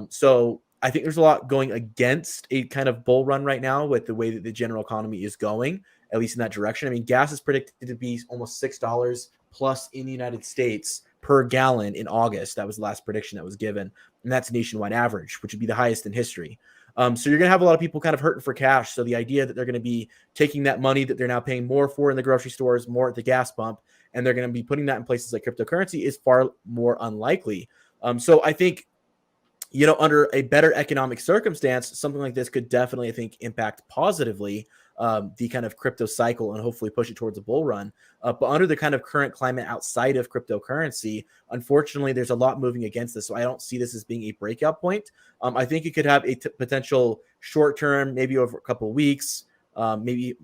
So I think there's a lot going against a kind of bull run right now with the way that the general economy is going, at least in that direction. I mean, gas is predicted to be almost $6 plus in the United States per gallon in August. That was the last prediction that was given. And that's a nationwide average, which would be the highest in history. So you're going to have a lot of people kind of hurting for cash. So the idea that they're going to be taking that money that they're now paying more for in the grocery stores, more at the gas pump, and they're going to be putting that in places like cryptocurrency is far more unlikely. So I think, under a better economic circumstance, something like this could definitely, I think, impact positively the kind of crypto cycle and hopefully push it towards a bull run. But under the kind of current climate outside of cryptocurrency, unfortunately, there's a lot moving against this. So I don't see this as being a breakout point. I think it could have a potential short term, maybe over a couple of weeks. Maybe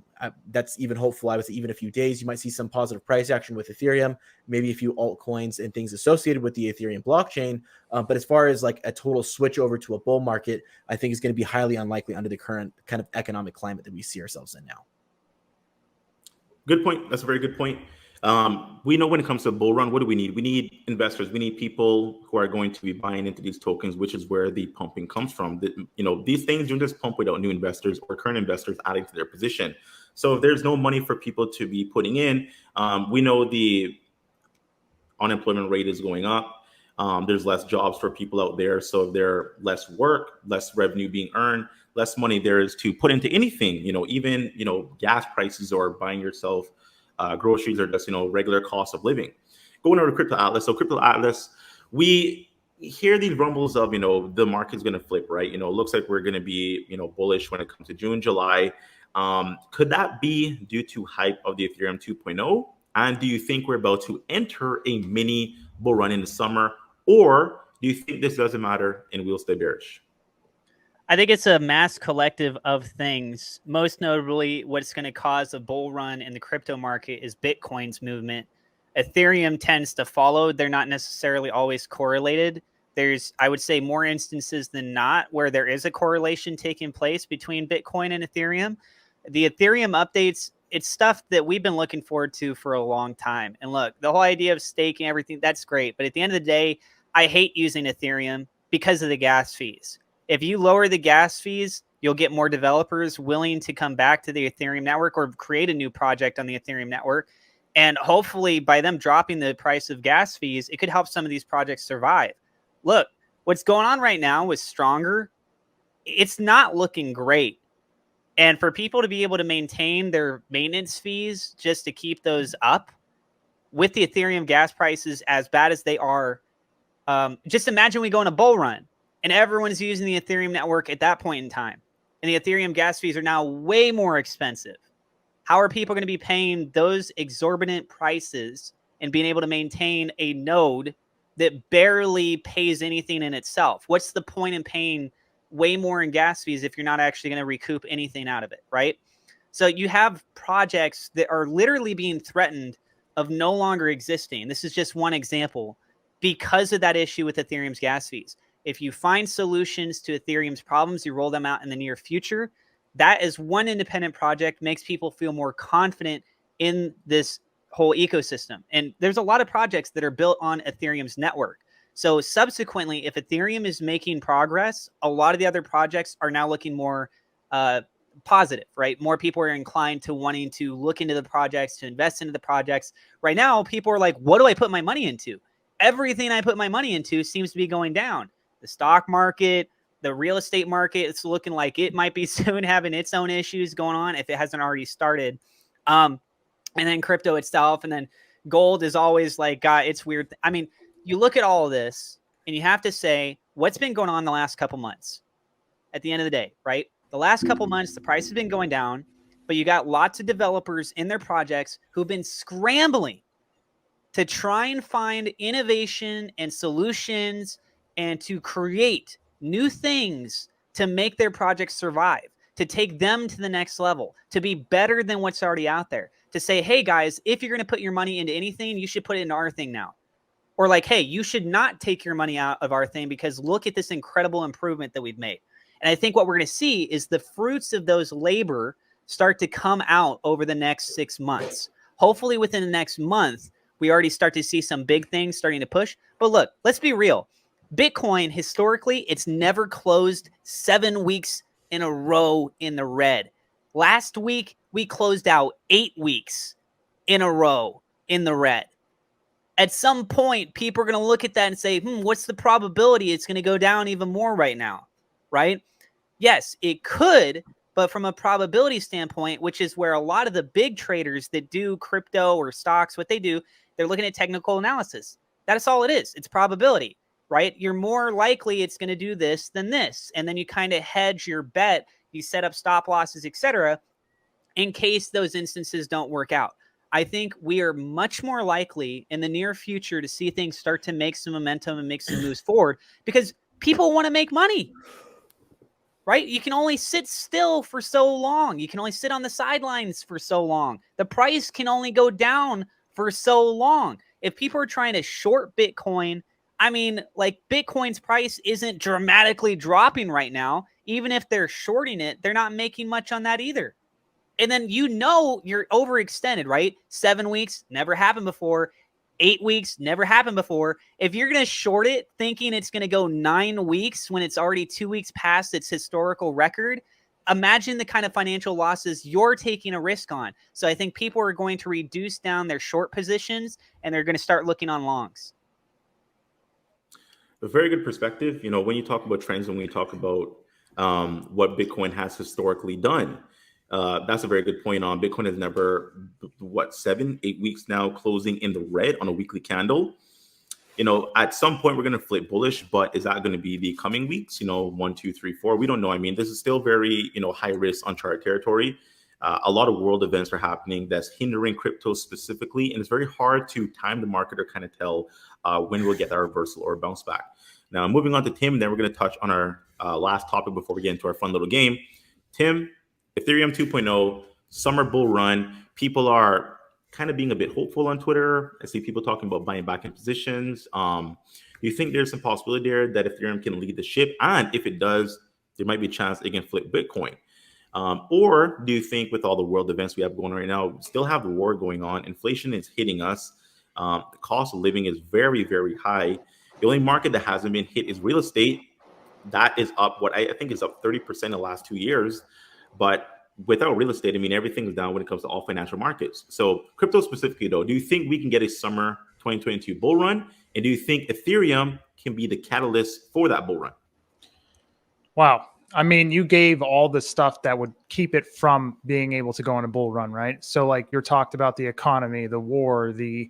that's even hopeful. I would say even a few days, you might see some positive price action with Ethereum, maybe a few altcoins and things associated with the Ethereum blockchain. But as far as like a total switch over to a bull market, I think is going to be highly unlikely under the current kind of economic climate that we see ourselves in now. Good point. That's a very good point. We know when it comes to a bull run, what do we need? We need investors. We need people who are going to be buying into these tokens, which is where the pumping comes from. These things don't just pump without new investors or current investors adding to their position. So if there's no money for people to be putting in, we know the unemployment rate is going up. There's less jobs for people out there. So if there's less work, less revenue being earned, less money there is to put into anything, even gas prices or buying yourself groceries or just regular cost of living. Going over to Crypto Atlas. So Crypto Atlas, we hear these rumbles of, the market's going to flip, right? It looks like we're going to be, bullish when it comes to June, July. Could that be due to hype of the Ethereum 2.0? And do you think we're about to enter a mini bull run in the summer? Or do you think this doesn't matter and we'll stay bearish? I think it's a mass collective of things. Most notably, what's going to cause a bull run in the crypto market is Bitcoin's movement. Ethereum tends to follow. They're not necessarily always correlated. There's, I would say, more instances than not where there is a correlation taking place between Bitcoin and Ethereum. The Ethereum updates, it's stuff that we've been looking forward to for a long time. And look, the whole idea of staking, everything, that's great. But at the end of the day, I hate using Ethereum because of the gas fees. If you lower the gas fees, you'll get more developers willing to come back to the Ethereum network or create a new project on the Ethereum network. And hopefully by them dropping the price of gas fees, it could help some of these projects survive. Look, what's going on right now with Stronger, it's not looking great. And for people to be able to maintain their maintenance fees just to keep those up with the Ethereum gas prices as bad as they are, just imagine we go on a bull run and everyone's using the Ethereum network at that point in time. And the Ethereum gas fees are now way more expensive. How are people going to be paying those exorbitant prices and being able to maintain a node that barely pays anything in itself? What's the point in paying way more in gas fees if you're not actually going to recoup anything out of it, right? So you have projects that are literally being threatened of no longer existing. This is just one example because of that issue with Ethereum's gas fees. If you find solutions to Ethereum's problems, you roll them out in the near future. That is one independent project, makes people feel more confident in this whole ecosystem. And there's a lot of projects that are built on Ethereum's network. So subsequently, if Ethereum is making progress, a lot of the other projects are now looking more positive, right? More people are inclined to wanting to look into the projects, to invest into the projects. Right now, people are like, what do I put my money into? Everything I put my money into seems to be going down. The stock market, the real estate market, it's looking like it might be soon having its own issues going on if it hasn't already started. And then crypto itself, and then gold is always like, God, it's weird. I mean, you look at all of this and you have to say, what's been going on the last couple months at the end of the day, right? The last couple months, the price has been going down, but you got lots of developers in their projects who've been scrambling to try and find innovation and solutions and to create new things to make their projects survive, to take them to the next level, to be better than what's already out there, to say, hey guys, if you're going to put your money into anything, you should put it into our thing now. Or like, hey, you should not take your money out of our thing because look at this incredible improvement that we've made. And I think what we're going to see is the fruits of those labor start to come out over the next 6 months. Hopefully within the next month, we already start to see some big things starting to push. But look, let's be real. Bitcoin, historically, it's never closed 7 weeks in a row in the red. Last week, we closed out 8 weeks in a row in the red. At some point, people are going to look at that and say, what's the probability it's going to go down even more right now, right? Yes, it could, but from a probability standpoint, which is where a lot of the big traders that do crypto or stocks, what they do, they're looking at technical analysis. That's all it is. It's probability. Right? You're more likely it's going to do this than this. And then you kind of hedge your bet. You set up stop losses, etc., in case those instances don't work out. I think we are much more likely in the near future to see things start to make some momentum and make some moves forward because people want to make money. Right? You can only sit still for so long. You can only sit on the sidelines for so long. The price can only go down for so long. If people are trying to short Bitcoin, I mean, like Bitcoin's price isn't dramatically dropping right now. Even if they're shorting it, they're not making much on that either. And then you're overextended, right? 7 weeks, never happened before. 8 weeks, never happened before. If you're going to short it thinking it's going to go 9 weeks when it's already 2 weeks past its historical record, imagine the kind of financial losses you're taking a risk on. So I think people are going to reduce down their short positions and they're going to start looking on longs. A very good perspective. When you talk about trends and when you talk about what Bitcoin has historically done, that's a very good point on. Bitcoin has never, 7, 8 weeks now closing in the red on a weekly candle. At some point we're going to flip bullish, but is that going to be the coming weeks? 1, 2, 3, 4. We don't know. I mean, this is still very, high risk, uncharted territory. A lot of world events are happening that's hindering crypto specifically, and it's very hard to time the market or kind of tell when we'll get that reversal or bounce back. Now, moving on to Tim, and then we're going to touch on our last topic before we get into our fun little game. Tim, Ethereum 2.0, summer bull run. People are kind of being a bit hopeful on Twitter. I see people talking about buying back in positions. Do you think there's some possibility there that Ethereum can lead the ship? And if it does, there might be a chance it can flip Bitcoin. Or do you think with all the world events we have going on right now, we still have the war going on, inflation is hitting us, the cost of living is very, very high. The only market that hasn't been hit is real estate. That is up, what I think is up 30% in the last 2 years. But without real estate, I mean, everything is down when it comes to all financial markets. So crypto specifically, though, do you think we can get a summer 2022 bull run? And do you think Ethereum can be the catalyst for that bull run? Wow. I mean, you gave all the stuff that would keep it from being able to go on a bull run, right? So like you talked about the economy, the war, the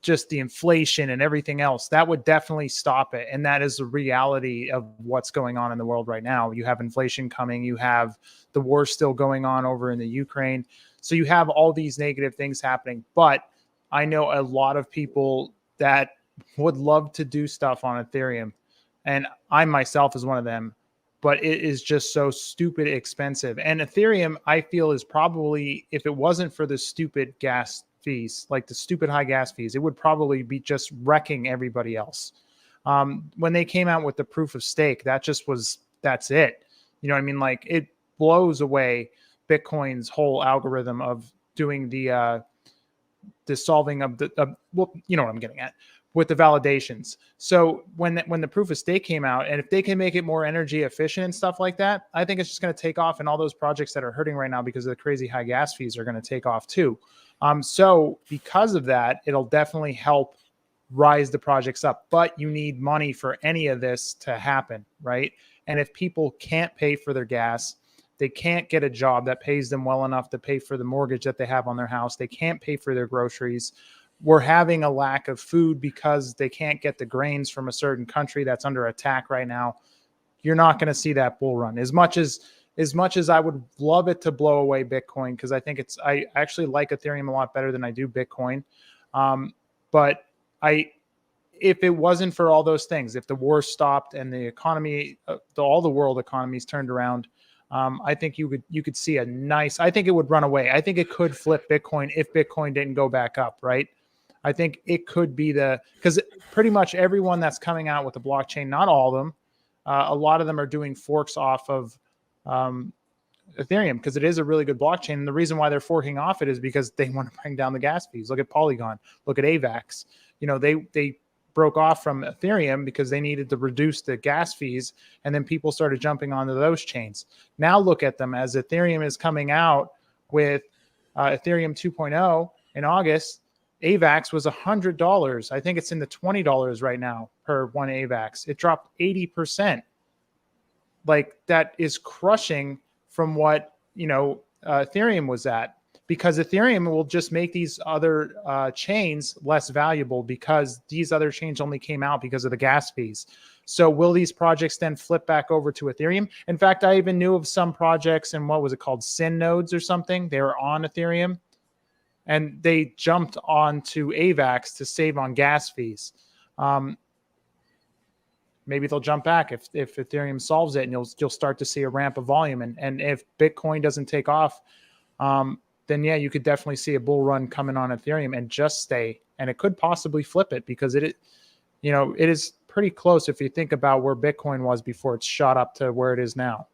just the inflation and everything else, that would definitely stop it. And that is the reality of what's going on in the world right now. You have inflation coming, you have the war still going on over in the Ukraine. So you have all these negative things happening. But I know a lot of people that would love to do stuff on Ethereum. And I myself is one of them. But it is just so stupid expensive. And Ethereum, I feel, is probably, if it wasn't for the stupid gas fees, like the stupid high gas fees, it would probably be just wrecking everybody else. When they came out with the proof of stake, that's it. You know what I mean? Like it blows away Bitcoin's whole algorithm of doing the solving of well, you know what I'm getting at, with the validations. So when the proof of stake came out, and if they can make it more energy efficient and stuff like that, I think it's just going to take off, and all those projects that are hurting right now because of the crazy high gas fees are going to take off too. So because of that, it'll definitely help rise the projects up, but you need money for any of this to happen, right? And if people can't pay for their gas, they can't get a job that pays them well enough to pay for the mortgage that they have on their house, they can't pay for their groceries. We're having a lack of food because they can't get the grains from a certain country that's under attack right now. You're not going to see that bull run as much as I would love it to blow away Bitcoin, because I think I actually like Ethereum a lot better than I do Bitcoin. But if it wasn't for all those things, if the war stopped and the economy, all the world economies turned around, I think you could see I think it would run away. I think it could flip Bitcoin if Bitcoin didn't go back up, right? I think it could be because pretty much everyone that's coming out with the blockchain, not all of them, a lot of them are doing forks off of Ethereum because it is a really good blockchain. And the reason why they're forking off it is because they want to bring down the gas fees. Look at Polygon, look at AVAX. They broke off from Ethereum because they needed to reduce the gas fees, and then people started jumping onto those chains. Now look at them as Ethereum is coming out with Ethereum 2.0 in August. AVAX was $100. I think it's in the $20 right now per one AVAX. It dropped 80%. Like that is crushing from what Ethereum was at, because Ethereum will just make these other chains less valuable because these other chains only came out because of the gas fees. So will these projects then flip back over to Ethereum? In fact, I even knew of some projects, and what was it called? Sin nodes or something. They were on Ethereum, and they jumped onto AVAX to save on gas fees. Maybe they'll jump back if Ethereum solves it, and you'll start to see a ramp of volume. And if Bitcoin doesn't take off, then yeah, you could definitely see a bull run coming on Ethereum and just stay. And it could possibly flip it because it is pretty close if you think about where Bitcoin was before it shot up to where it is now.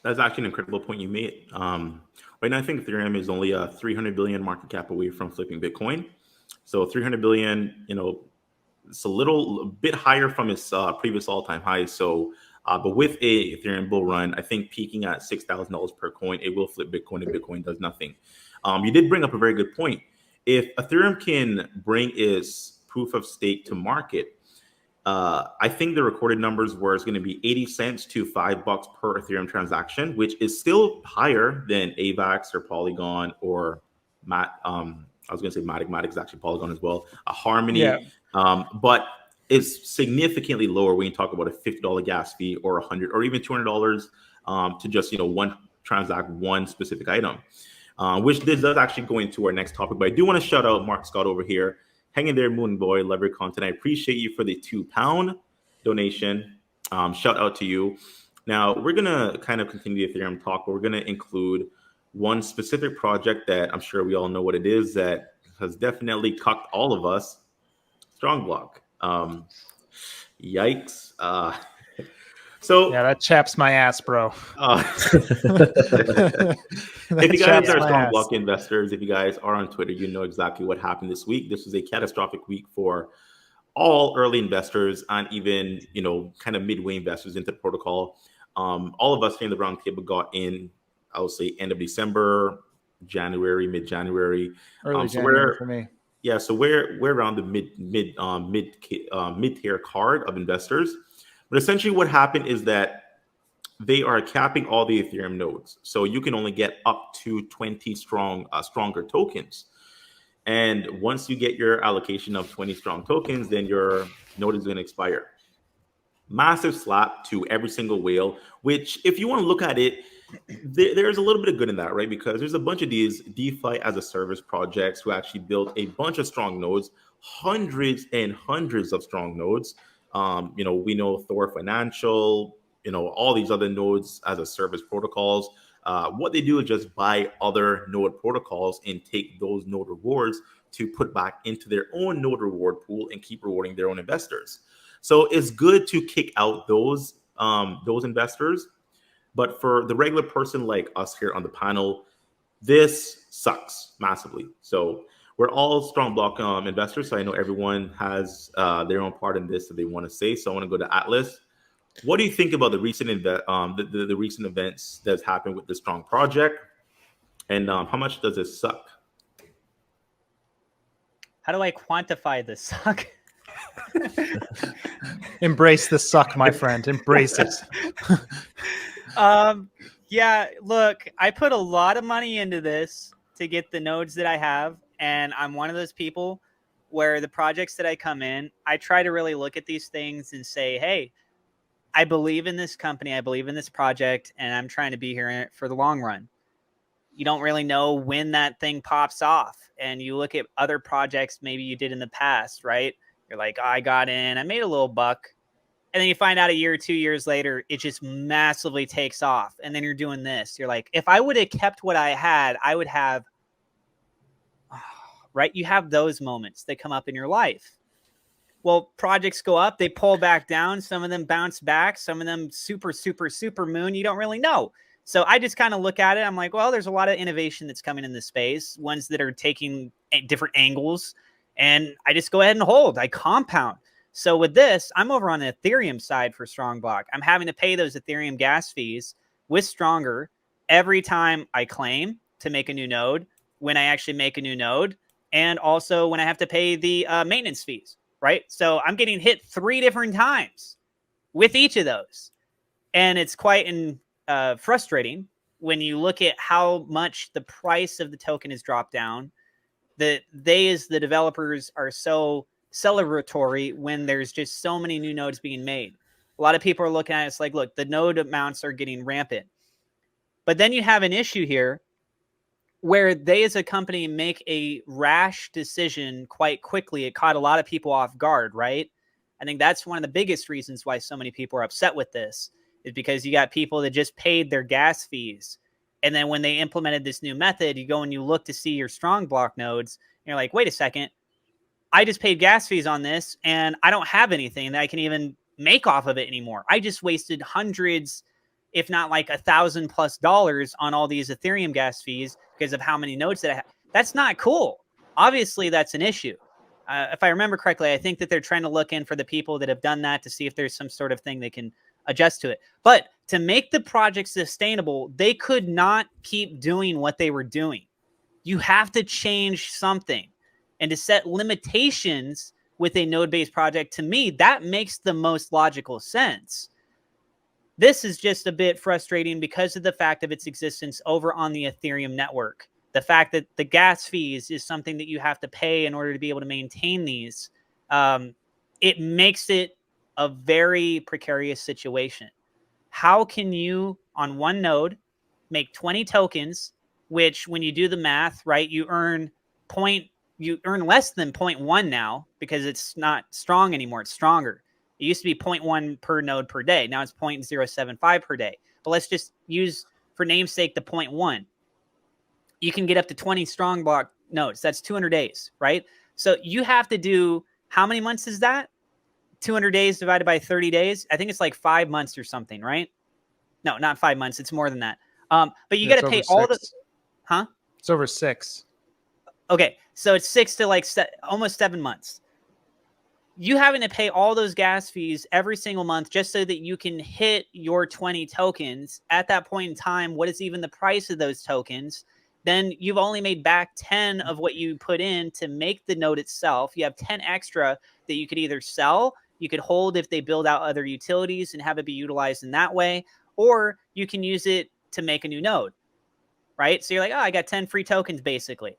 That's actually an incredible point you made. Right now, I think Ethereum is only a 300 billion market cap away from flipping Bitcoin. So 300 billion, it's a bit higher from its previous all-time high. So, but with a Ethereum bull run, I think peaking at $6,000 per coin, it will flip Bitcoin if Bitcoin does nothing. You did bring up a very good point. If Ethereum can bring its proof of stake to market, I think the recorded numbers were it's going to be 80 cents to $5 per Ethereum transaction, which is still higher than AVAX or Polygon or I was going to say Matic. Matic is actually Polygon as well. A Harmony, Yeah. but it's significantly lower when you talk about a $50 gas fee or $100 or even $200 to just transact one specific item. Which this does actually go into our next topic. But I do want to shout out Mark Scott over here. Hang in there, Moon Boy, love your content. I appreciate you for the £2 donation. Shout out to you. Now, we're going to kind of continue the Ethereum talk, but we're going to include one specific project that I'm sure we all know what it is that has definitely cucked all of us, Strongblock. Yikes. So yeah, that chaps my ass, bro. If you guys are Strongblock investors, if you guys are on Twitter, you know exactly what happened this week. This was a catastrophic week for all early investors and even, kind of midway investors into the protocol. All of us here in the round table got in, I would say, end of December, January, mid-January. Early January for me. Yeah, so we're around the mid-tier card of investors. But essentially what happened is that they are capping all the Ethereum nodes. So you can only get up to 20 stronger tokens. And once you get your allocation of 20 strong tokens, then your node is going to expire. Massive slap to every single whale, which if you want to look at it, there's a little bit of good in that, right? Because there's a bunch of these DeFi as a service projects who actually built a bunch of strong nodes, hundreds and hundreds of strong nodes. We know Thor Financial, all these other nodes as a service protocols. What they do is just buy other node protocols and take those node rewards to put back into their own node reward pool and keep rewarding their own investors. So it's good to kick out those investors. But for the regular person like us here on the panel, this sucks massively. So we're all Strongblock investors. So I know everyone has their own part in this that they want to say. So I want to go to Atlas. What do you think about the recent the recent events that's happened with the Strong project, and how much does it suck? How do I quantify the suck? Embrace the suck, my friend. Embrace it. Yeah, look, I put a lot of money into this to get the nodes that I have, and I'm one of those people where the projects that I come in, I try to really look at these things and say, hey, I believe in this company, I believe in this project, and I'm trying to be here in it for the long run. You don't really know when that thing pops off. And you look at other projects maybe you did in the past, right? You're like, I got in, I made a little buck. And then you find out a year or 2 years later, it just massively takes off. And then you're doing this. You're like, if I would have kept what I had, I would have, right? You have those moments that come up in your life. Well, projects go up, they pull back down. Some of them bounce back. Some of them super moon. You don't really know. So I just kind of look at it. I'm like, well, there's a lot of innovation that's coming in this space, ones that are taking different angles. And I just go ahead and hold. I compound. So with this, I'm over on the Ethereum side for Strongblock. I'm having to pay those Ethereum gas fees with Stronger every time I claim to make a new node, when I actually make a new node, and also when I have to pay the maintenance fees. Right? So I'm getting hit 3 different times with each of those. And it's quite frustrating when you look at how much the price of the token has dropped down, that they as the developers are so celebratory when there's just so many new nodes being made. A lot of people are looking at it, it's like, look, the node amounts are getting rampant. But then you have an issue here where they as a company make a rash decision quite quickly. It caught a lot of people off guard, right? I think that's one of the biggest reasons why so many people are upset with this, is because you got people that just paid their gas fees. And then when they implemented this new method, you go and you look to see your Strongblock nodes, and you're like, wait a second, I just paid gas fees on this and I don't have anything that I can even make off of it anymore. I just wasted hundreds, if not like $1,000+ on all these Ethereum gas fees because of how many nodes that I have. That's not cool. Obviously, that's an issue. If I remember correctly, I think that they're trying to look in for the people that have done that to see if there's some sort of thing they can adjust to it. But to make the project sustainable, they could not keep doing what they were doing. You have to change something. And to set limitations with a node-based project, to me, that makes the most logical sense. This is just a bit frustrating because of the fact of its existence over on the Ethereum network. The fact that the gas fees is something that you have to pay in order to be able to maintain these, it makes it a very precarious situation. How can you, on one node, make 20 tokens, which when you do the math, right, you earn less than 0.1 now because it's not strong anymore. It's stronger. It used to be 0.1 per node per day. Now it's 0.075 per day. But let's just use, for namesake, the 0.1. You can get up to 20 strong block nodes. That's 200 days, right? So you have to do, how many months is that? 200 days divided by 30 days. I think it's like 5 months or something, right? No, not 5 months. It's more than that. But you got to pay all the, huh? It's over 6. Okay. So it's 6 to like almost 7 months. You having to pay all those gas fees every single month just so that you can hit your 20 tokens. At that point in time, what is even the price of those tokens? Then you've only made back 10 of what you put in to make the node itself. You have 10 extra that you could either sell, you could hold if they build out other utilities and have it be utilized in that way, or you can use it to make a new node, right? So you're like, oh, I got 10 free tokens basically.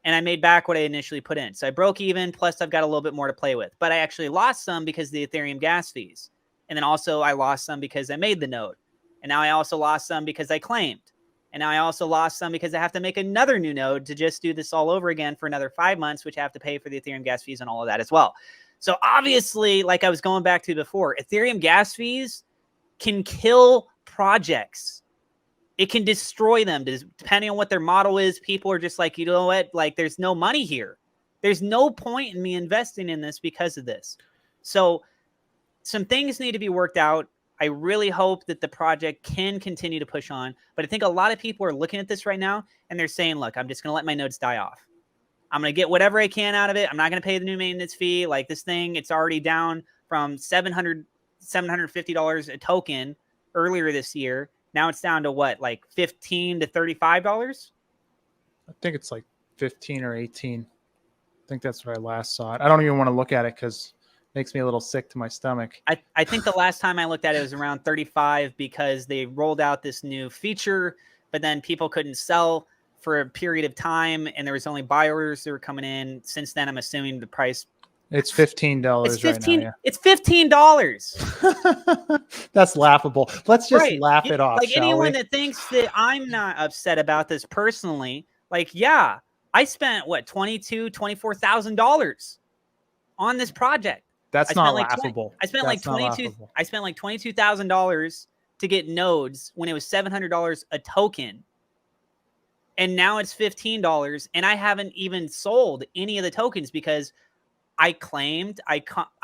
And I made back what I initially put in. So I broke even, plus I've got a little bit more to play with. But I actually lost some because of the Ethereum gas fees. And then also I lost some because I made the node. And now I also lost some because I claimed. And now I also lost some because I have to make another new node to just do this all over again for another 5 months, which I have to pay for the Ethereum gas fees and all of that as well. So obviously, like I was going back to before, Ethereum gas fees can kill projects. It can destroy them depending on what their model is. People are just like, you know what? Like, there's no money here. There's no point in me investing in this because of this. So some things need to be worked out. I really hope that the project can continue to push on. But I think a lot of people are looking at this right now and they're saying, look, I'm just going to let my nodes die off. I'm going to get whatever I can out of it. I'm not going to pay the new maintenance fee. Like this thing, it's already down from $750 a token earlier this year. Now it's down to what, like $15 to $35? I think it's like 15 or 18. I think that's what I last saw it. I don't even want to look at it because it makes me a little sick to my stomach. I think the last time I looked at it was around 35 because they rolled out this new feature, but then people couldn't sell for a period of time and there was only buy orders that were coming in. Since then, I'm assuming the price. It's $15 right now. Yeah. It's $15. That's laughable. Let's just laugh it off. Like anyone that thinks that I'm not upset about this personally, like, yeah, I spent what, $24,000 on this project. That's not laughable. I spent like $22,000 to get nodes when it was $700 a token. And now it's $15 and I haven't even sold any of the tokens because I claimed, I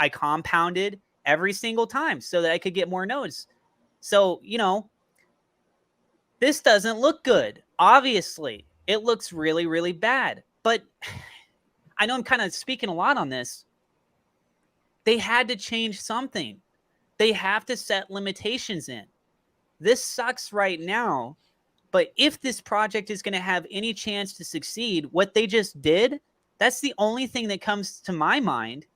compounded every single time so that I could get more nodes. So, you know, this doesn't look good. Obviously, it looks really, really bad. But I know I'm kind of speaking a lot on this. They had to change something. They have to set limitations in. This sucks right now. But if this project is going to have any chance to succeed, what they just did, that's the only thing that comes to my mind.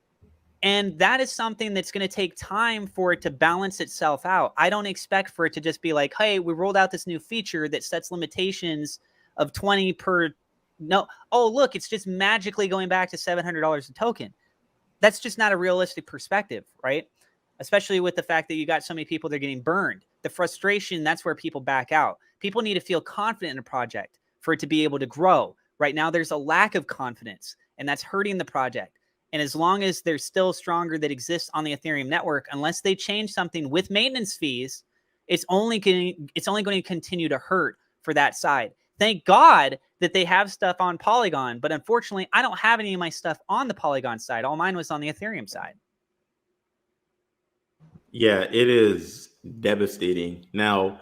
And that is something that's going to take time for it to balance itself out. I don't expect for it to just be like, hey, we rolled out this new feature that sets limitations of 20 per. No. Oh, look, it's just magically going back to $700 a token. That's just not a realistic perspective, right? Especially with the fact that you got so many people that are getting burned. The frustration, that's where people back out. People need to feel confident in a project for it to be able to grow. Right now, there's a lack of confidence, and that's hurting the project. And as long as there's still stronger that exists on the Ethereum network, unless they change something with maintenance fees, it's only going to continue to hurt for that side. Thank God that they have stuff on Polygon, but unfortunately, I don't have any of my stuff on the Polygon side. All mine was on the Ethereum side. Yeah, it is devastating. Now,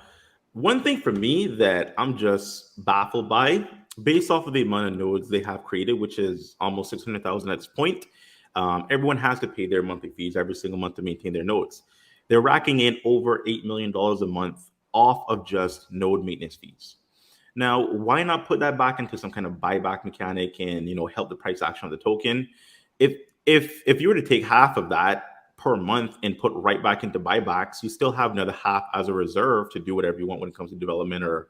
one thing for me that I'm just baffled by, based off of the amount of nodes they have created, which is almost 600,000 at this point, everyone has to pay their monthly fees every single month to maintain their nodes. They're racking in over $8 million a month off of just node maintenance fees. Now, why not put that back into some kind of buyback mechanic and, you know, help the price action of the token? If you were to take half of that per month and put right back into buybacks, you still have another half as a reserve to do whatever you want when it comes to development or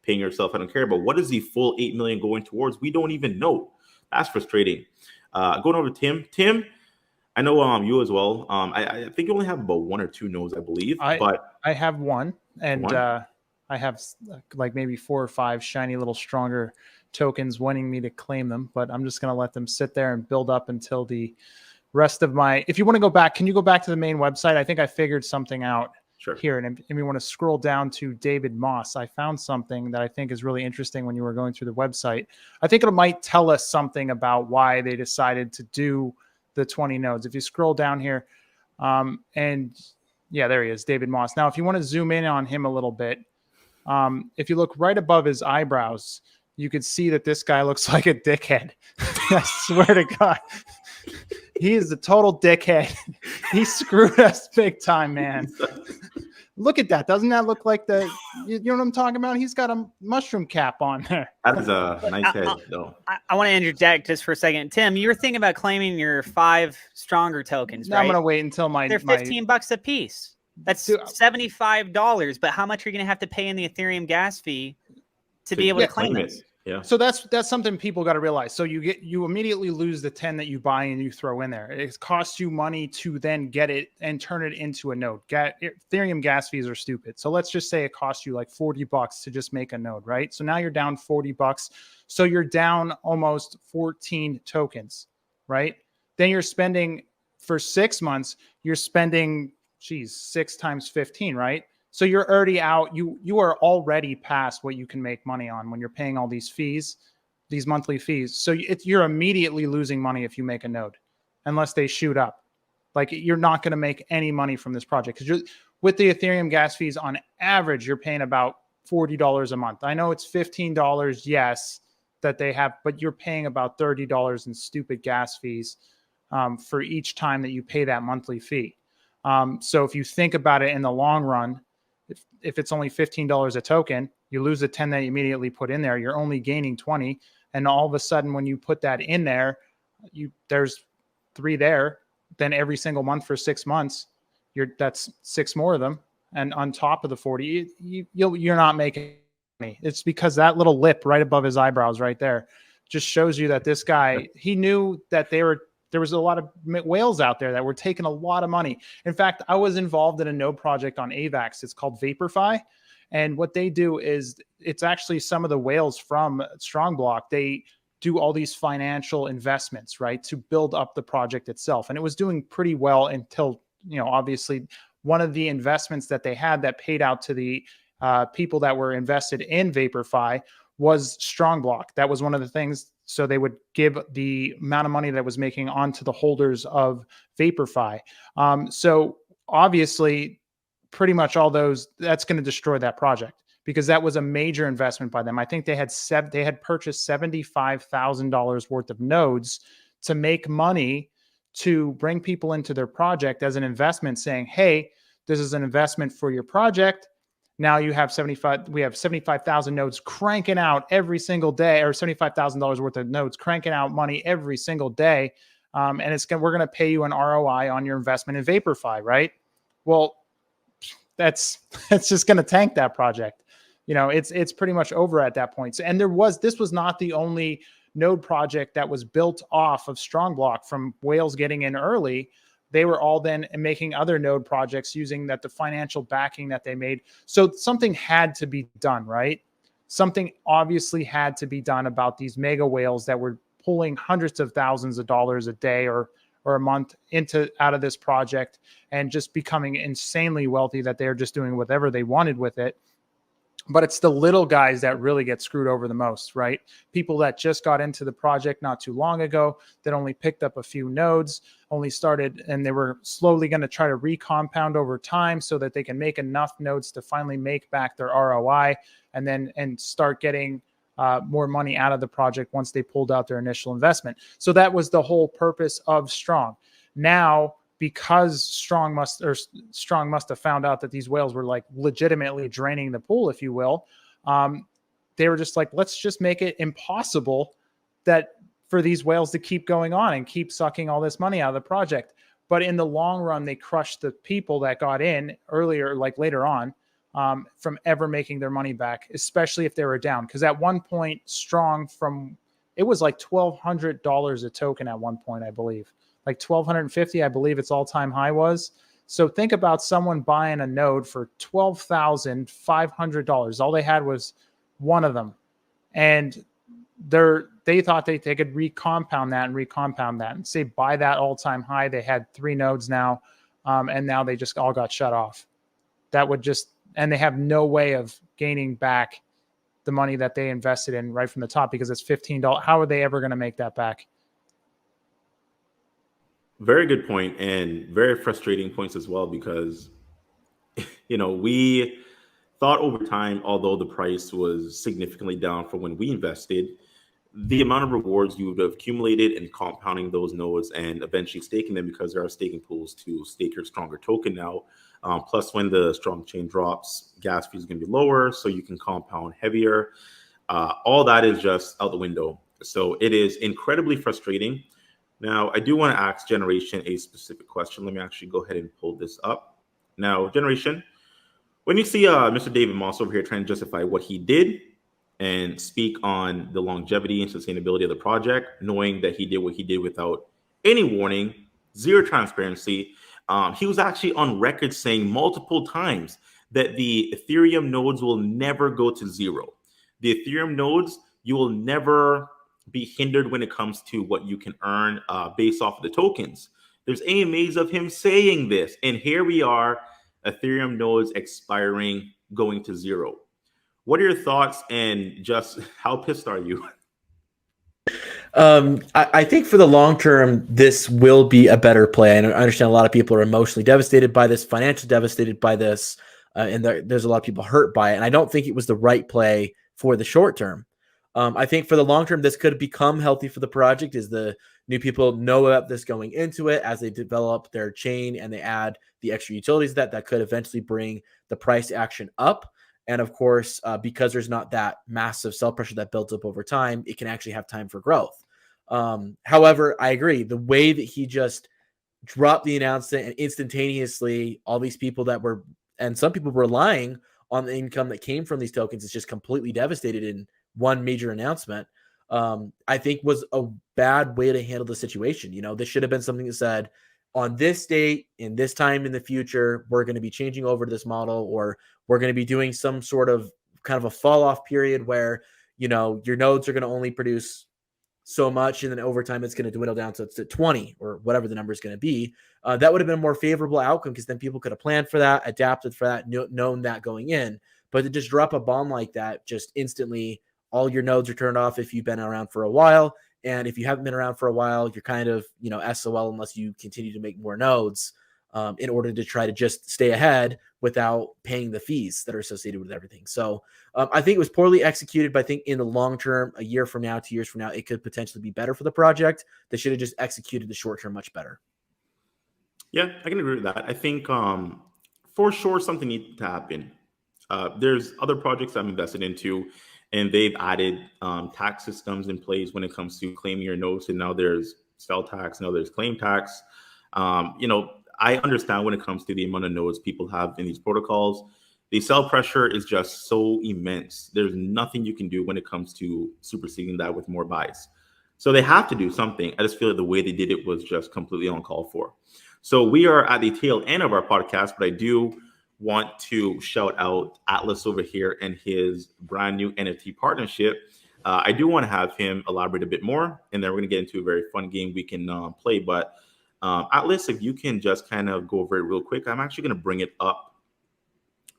paying yourself, I don't care. But what is the full 8 million going towards? We don't even know. That's frustrating. Going over to Tim. Tim, I know you as well. I think you only have about 1 or 2 nodes, I believe. But I have one, and one? I have like maybe 4 or 5 shiny little stronger tokens wanting me to claim them, but I'm just going to let them sit there and build up until the rest of my. If you want to go back, can you go back to the main website? I think I figured something out. Sure. Here, and if you want to scroll down to David Moss, I found something that I think is really interesting when you were going through the website. I think it might tell us something about why they decided to do the 20 nodes. If you scroll down here, and yeah, there he is, David Moss. Now, if you want to zoom in on him a little bit, if you look right above his eyebrows, you could see that this guy looks like a dickhead. I swear to God. He is a total dickhead. He screwed us big time, man. Look at that. Doesn't that look like you know what I'm talking about? He's got a mushroom cap on there. That is a nice head, though. I want to interject just for a second. Tim, you were thinking about claiming your 5 stronger tokens, Now right? I'm going to wait until They're $15 a piece. That's $75. But how much are you going to have to pay in the Ethereum gas fee to be able to claim it? Yeah. So that's something people got to realize. So you immediately lose the 10 that you buy and you throw in there. It costs you money to then get it and turn it into a node. Ethereum gas fees are stupid. So let's just say it costs you like $40 to just make a node, right? So now you're down $40. So you're down almost 14 tokens, right? Then you're spending for 6 months, you're spending 6 times 15, right? So you're already out. You are already past what you can make money on when you're paying all these fees, these monthly fees. So you're immediately losing money if you make a node, unless they shoot up. Like you're not going to make any money from this project because with the Ethereum gas fees on average, you're paying about $40 a month. I know it's $15, yes, that they have, but you're paying about $30 in stupid gas fees for each time that you pay that monthly fee. So if you think about it in the long run, if it's only $15 a token, you lose the 10 that you immediately put in there, you're only gaining 20. And all of a sudden, when you put that in there, there's 3 there. Then every single month for 6 months, that's 6 more of them. And on top of the 40, you're not making money. It's because that little lip right above his eyebrows right there just shows you that this guy, he knew that there was a lot of whales out there that were taking a lot of money. In fact, I was involved in a node project on AVAX. It's called Vaporfy. And what they do is it's actually some of the whales from Strongblock. They do all these financial investments, right, to build up the project itself. And it was doing pretty well until, obviously one of the investments that they had that paid out to the people that were invested in Vaporfy was Strongblock. That was one of the things. So they would give the amount of money that was making onto the holders of Vaporfy. So obviously, pretty much all those, that's going to destroy that project because that was a major investment by them. I think they had purchased $75,000 worth of nodes to make money to bring people into their project as an investment, saying, "Hey, this is an investment for your project." Now we have 75,000 nodes cranking out every single day, or $75,000 worth of nodes cranking out money every single day. And we're going to pay you an ROI on your investment in Vaporfy, right? Well, that's just going to tank that project. It's pretty much over at that point. And this was not the only node project that was built off of Strongblock from whales getting in early. They were all then making other node projects using the financial backing that they made. So something had to be done, right? Something obviously had to be done about these mega whales that were pulling hundreds of thousands of dollars a day or a month out of this project and just becoming insanely wealthy that they're just doing whatever they wanted with it. But it's the little guys that really get screwed over the most, right? People that just got into the project not too long ago, that only picked up a few nodes, only started, and they were slowly going to try to recompound over time so that they can make enough nodes to finally make back their ROI and start getting more money out of the project once they pulled out their initial investment. So that was the whole purpose of Strong. Now, because Strong must have found out that these whales were like legitimately draining the pool, if you will. They were just like, let's just make it impossible for these whales to keep going on and keep sucking all this money out of the project. But in the long run, they crushed the people that got in earlier, like later on. from ever making their money back, especially if they were down. Because at one point, Strong it was like $1,200 a token at one point, I believe. Like $1,250, I believe its all-time high was. So think about someone buying a node for $12,500. All they had was one of them. And they thought they could recompound that and say buy that all-time high. They had 3 nodes now, and now they just all got shut off. And they have no way of gaining back the money that they invested in right from the top because it's $15. How are they ever going to make that back? Very good point, and very frustrating points as well, because we thought over time, although the price was significantly down from when we invested, the amount of rewards you would have accumulated in compounding those nodes and eventually staking them, because there are staking pools to stake your stronger token now. Plus, when the strong chain drops, gas fees are going to be lower, so you can compound heavier. All that is just out the window. So it is incredibly frustrating. Now, I do want to ask Generation a specific question. Let me actually go ahead and pull this up. Now, Generation, when you see Mr. David Moss over here trying to justify what he did and speak on the longevity and sustainability of the project, knowing that he did what he did without any warning, zero transparency, he was actually on record saying multiple times that the Ethereum nodes will never go to zero. The Ethereum nodes, you will never be hindered when it comes to what you can earn based off of the tokens. There's AMAs of him saying this, and here we are, Ethereum nodes expiring, going to zero. What are your thoughts, and just how pissed are you? I think for the long term, this will be a better play. I understand a lot of people are emotionally devastated by this, financially devastated by this, and there's a lot of people hurt by it. And I don't think it was the right play for the short term. I think for the long term, this could become healthy for the project as the new people know about this going into it, as they develop their chain and they add the extra utilities that could eventually bring the price action up. And of course, because there's not that massive sell pressure that builds up over time, it can actually have time for growth. However, I agree. The way that he just dropped the announcement and instantaneously all these people and some people relying on the income that came from these tokens is just completely devastated in one major announcement, I think was a bad way to handle the situation. This should have been something that said, on this date, in this time in the future, we're going to be changing over to this model, or we're going to be doing some sort of kind of a fall off period where, your nodes are going to only produce so much, and then over time it's going to dwindle down to 20 or whatever the number is going to be. That would have been a more favorable outcome, because then people could have planned for that, adapted for that, known that going in. But to just drop a bomb like that, just instantly, all your nodes are turned off if you've been around for a while. And if you haven't been around for a while, you're kind of, SOL unless you continue to make more nodes in order to try to just stay ahead without paying the fees that are associated with everything. So I think it was poorly executed, but I think in the long term, a year from now, 2 years from now, it could potentially be better for the project. They should have just executed the short term much better. Yeah, I can agree with that. I think for sure something needs to happen. There's other projects I'm invested into, and they've added tax systems in place when it comes to claiming your notes. And now there's sell tax, now there's claim tax. I understand when it comes to the amount of nodes people have in these protocols. The sell pressure is just so immense. There's nothing you can do when it comes to superseding that with more buys. So they have to do something. I just feel like the way they did it was just completely uncalled for. So we are at the tail end of our podcast, but I do want to shout out Atlas over here and his brand new NFT partnership. I do want to have him elaborate a bit more, and then we're going to get into a very fun game we can play. But Atlas, if you can just kind of go over it real quick, I'm actually going to bring it up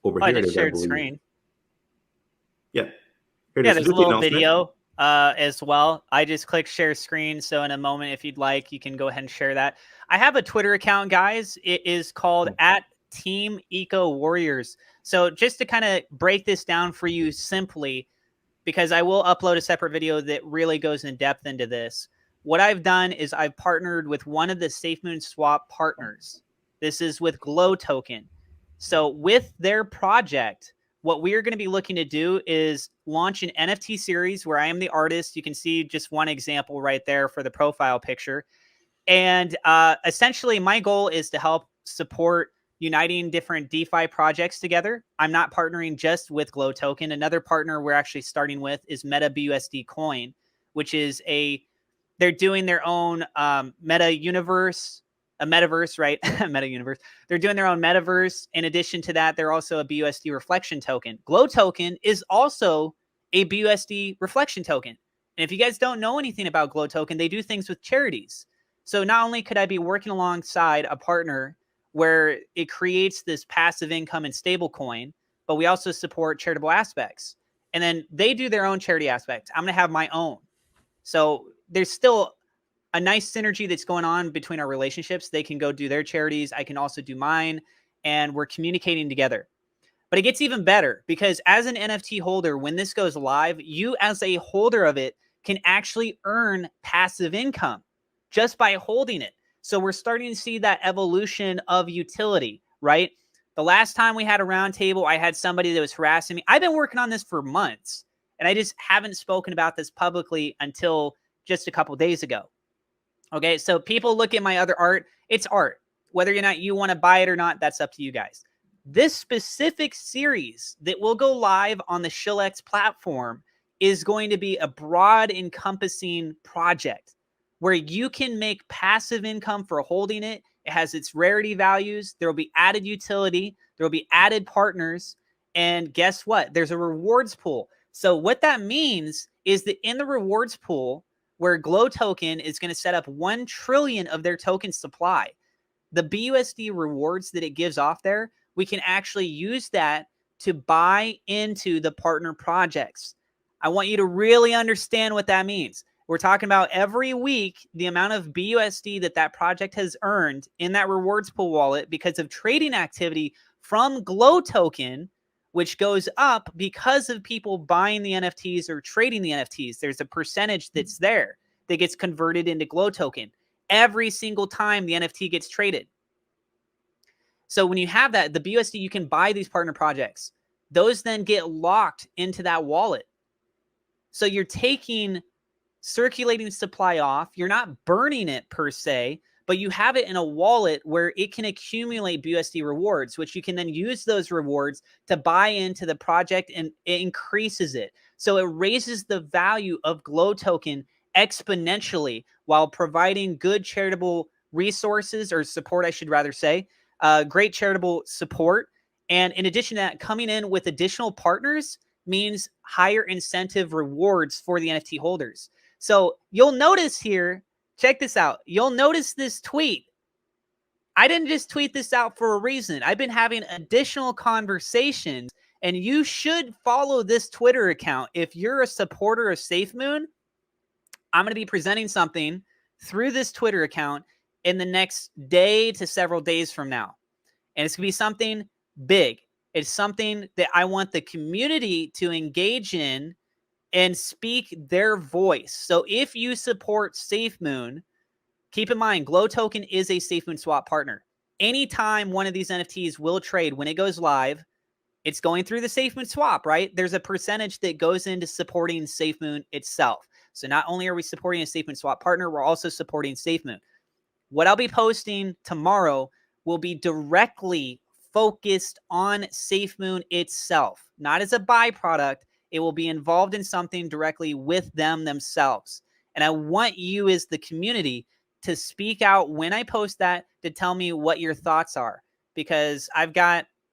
over here. I just shared screen. Yeah. There's a little video as well. I just clicked share screen. So in a moment, if you'd like, you can go ahead and share that. I have a Twitter account, guys. It is called @Team Eco Warriors. So just to kind of break this down for you simply, because I will upload a separate video that really goes in depth into this. What I've done is I've partnered with one of the SafeMoon Swap partners. This is with Glow Token. So with their project, what we are going to be looking to do is launch an NFT series where I am the artist. You can see just one example right there for the profile picture. And essentially my goal is to help support uniting different DeFi projects together. I'm not partnering just with Glow Token. Another partner we're actually starting with is Meta BUSD Coin, which is they're doing their own meta universe, a metaverse, right? Meta universe. They're doing their own metaverse. In addition to that, they're also a BUSD reflection token. Glow Token is also a BUSD reflection token. And if you guys don't know anything about Glow Token, they do things with charities. So not only could I be working alongside a partner where it creates this passive income and stable coin, but we also support charitable aspects. And then they do their own charity aspects. I'm going to have my own. So there's still a nice synergy that's going on between our relationships. They can go do their charities. I can also do mine. And we're communicating together. But it gets even better because as an NFT holder, when this goes live, you as a holder of it can actually earn passive income just by holding it. So we're starting to see that evolution of utility, right? The last time we had a roundtable, I had somebody that was harassing me. I've been working on this for months, and I just haven't spoken about this publicly until just a couple days ago. Okay, so people look at my other art. It's art. Whether or not you want to buy it or not, that's up to you guys. This specific series that will go live on the Shillx platform is going to be a broad encompassing project where you can make passive income for holding it. It has its rarity values. There will be added utility. There will be added partners. And guess what? There's a rewards pool. So what that means is that in the rewards pool, where Glow Token is going to set up 1 trillion of their token supply, the BUSD rewards that it gives off there, we can actually use that to buy into the partner projects. I want you to really understand what that means. We're talking about every week, the amount of BUSD that project has earned in that rewards pool wallet because of trading activity from Glow Token, which goes up because of people buying the NFTs or trading the NFTs. There's a percentage that's there that gets converted into Glow Token every single time the NFT gets traded. So when you have that, the BUSD, you can buy these partner projects. Those then get locked into that wallet. So you're taking circulating supply off. You're not burning it per se, but you have it in a wallet where it can accumulate BUSD rewards, which you can then use those rewards to buy into the project, and it increases it. So it raises the value of Glow Token exponentially while providing good charitable resources or support, I should rather say, great charitable support. And in addition to that, coming in with additional partners means higher incentive rewards for the NFT holders. So you'll notice here, check this out. You'll notice this tweet. I didn't just tweet this out for a reason. I've been having additional conversations, and you should follow this Twitter account. If you're a supporter of SafeMoon, I'm going to be presenting something through this Twitter account in the next day to several days from now. And it's going to be something big. It's something that I want the community to engage in and speak their voice. So if you support SafeMoon, keep in mind, Glow Token is a SafeMoon swap partner. Anytime one of these NFTs will trade, when it goes live, it's going through the SafeMoon swap, right? There's a percentage that goes into supporting SafeMoon itself. So not only are we supporting a SafeMoon swap partner, we're also supporting SafeMoon. What I'll be posting tomorrow will be directly focused on SafeMoon itself, not as a byproduct. It will be involved in something directly with them themselves. And I want you as the community to speak out when I post that, to tell me what your thoughts are, because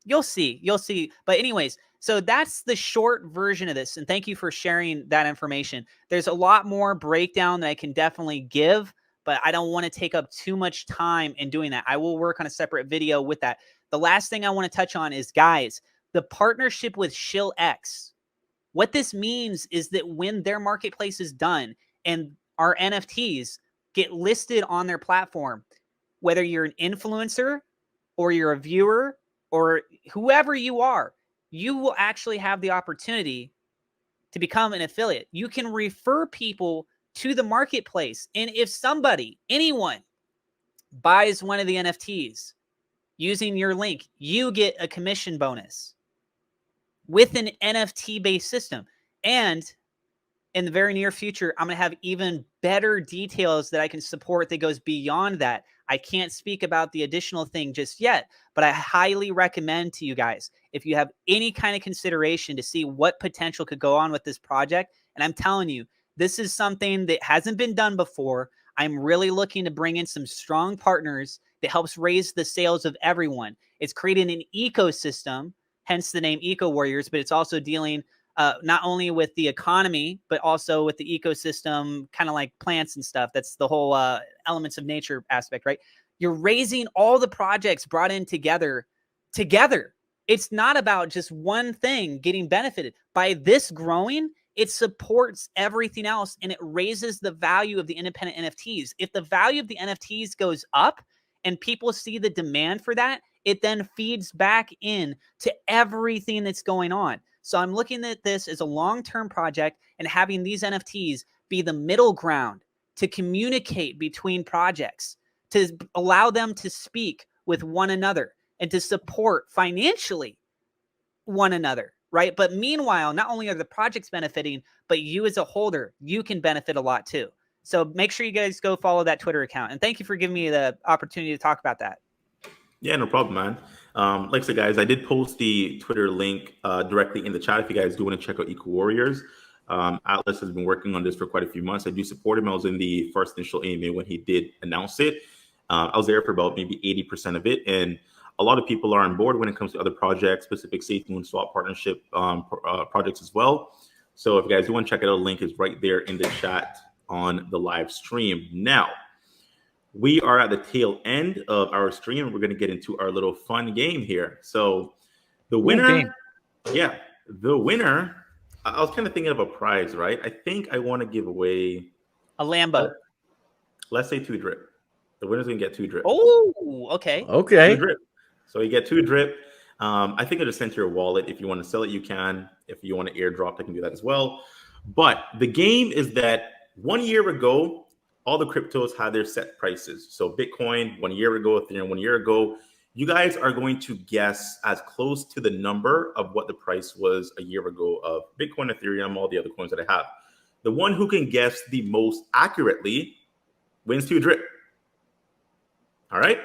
you'll see. But anyways, so that's the short version of this. And thank you for sharing that information. There's a lot more breakdown that I can definitely give, but I don't want to take up too much time in doing that. I will work on a separate video with that. The last thing I want to touch on is, guys, the partnership with Shillx. What this means is that when their marketplace is done and our NFTs get listed on their platform, whether you're an influencer or you're a viewer or whoever you are, you will actually have the opportunity to become an affiliate. You can refer people to the marketplace. And if anyone buys one of the NFTs using your link, you get a commission bonus with an NFT-based system. And in the very near future, I'm going to have even better details that I can support that goes beyond that. I can't speak about the additional thing just yet, but I highly recommend to you guys, if you have any kind of consideration to see what potential could go on with this project, and I'm telling you, this is something that hasn't been done before. I'm really looking to bring in some strong partners that helps raise the sales of everyone. It's creating an ecosystem, hence the name Eco Warriors, but it's also dealing not only with the economy, but also with the ecosystem, kind of like plants and stuff. That's the whole elements of nature aspect, right? You're raising all the projects brought in together. It's not about just one thing getting benefited. By this growing, it supports everything else, and it raises the value of the independent NFTs. If the value of the NFTs goes up and people see the demand for that, it then feeds back in to everything that's going on. So I'm looking at this as a long-term project and having these NFTs be the middle ground to communicate between projects, to allow them to speak with one another and to support financially one another, right? But meanwhile, not only are the projects benefiting, but you as a holder, you can benefit a lot too. So make sure you guys go follow that Twitter account. And thank you for giving me the opportunity to talk about that. Yeah, no problem, man. Like I said, guys, I did post the Twitter link directly in the chat if you guys do want to check out Eco Warriors. Atlas has been working on this for quite a few months. I do support him. I was in the first initial AMA when he did announce it. I was there for about maybe 80% of it. And a lot of people are on board when it comes to other projects, specific SafeMoon swap partnership projects as well. So if you guys do want to check it out, the link is right there in the chat on the live stream. Now, we are at the tail end of our stream. We're going to get into our little fun game here. So the winner, the winner, I was kind of thinking of a prize, right? I think I want to give away a Lambo. Let's say 2 drip. The winner's going to get 2 drip. Oh, okay. Okay. 2 drip. So you get 2 drip. I think I just sent your wallet. If you want to sell it, you can. If you want to airdrop, I can do that as well. But the game is that 1 year ago, all the cryptos had their set prices. So Bitcoin 1 year ago, Ethereum 1 year ago. You guys are going to guess as close to the number of what the price was a year ago of Bitcoin, Ethereum, all the other coins that I have. The one who can guess the most accurately wins 2 drip. All right?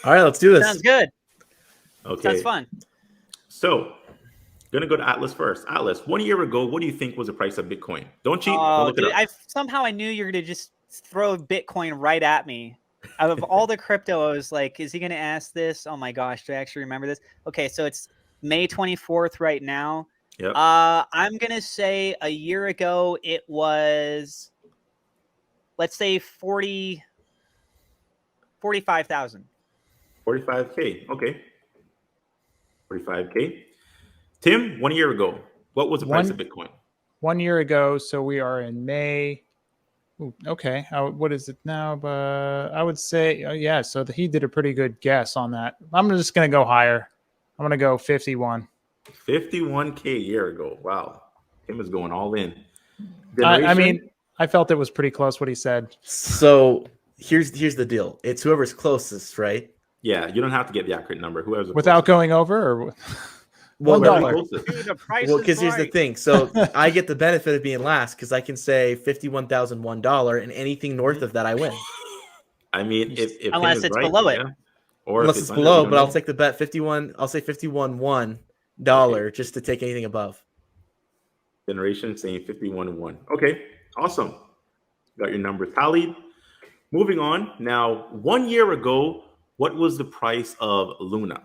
All right, let's do this. Sounds good. Okay. Sounds fun. So, going to go to Atlas first. Atlas, 1 year ago, what do you think was the price of Bitcoin? Don't cheat. Oh, Look it dude, up. somehow I knew you were going to just throw Bitcoin right at me. Out of all the crypto, I was like, is he going to ask this? Oh my gosh, do I actually remember this? Okay, so it's May 24th right now. Yep. I'm going to say a year ago it was, let's say 45,000. 45K. Okay. 45K. Tim, 1 year ago, what was the price of Bitcoin? 1 year ago, so we are in May. Ooh, okay, what is it now? But I would say, yeah. So he did a pretty good guess on that. I'm just gonna go higher. I'm gonna go 51. 51K a year ago. Wow, Tim is going all in. I mean, I felt it was pretty close what he said. So here's the deal. It's whoever's closest, right? Yeah, you don't have to get the accurate number. Whoever's without going over, or well, $1. Dude, the price well, is because here's the right. thing. So I get the benefit of being last because I can say $51,001, and anything north of that, I win. I mean, if Unless Tim is it's right, below it. yeah. Or Unless if it's under, below, we don't but I'll know. take the bet. 51. I'll say $51 just to take anything above. Generation saying 51-1. Okay, awesome. Got your numbers tallied. Moving on. Now, 1 year ago, what was the price of Luna?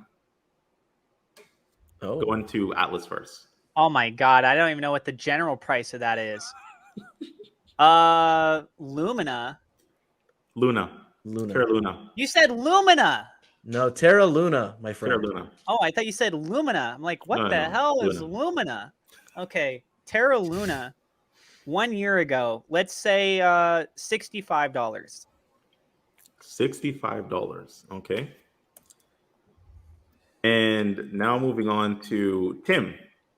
Oh, Going to Atlas first. Oh my God, I don't even know what the general price of that is. Lumina. Luna. Luna. Terra Luna. You said Lumina. No, Terra Luna, my Terra friend. Luna. Oh, I thought you said Lumina. I'm like, what No, the no, hell is Luna. Lumina? Okay, Terra Luna. 1 year ago, let's say $65. $65. Okay. And now moving on to Tim.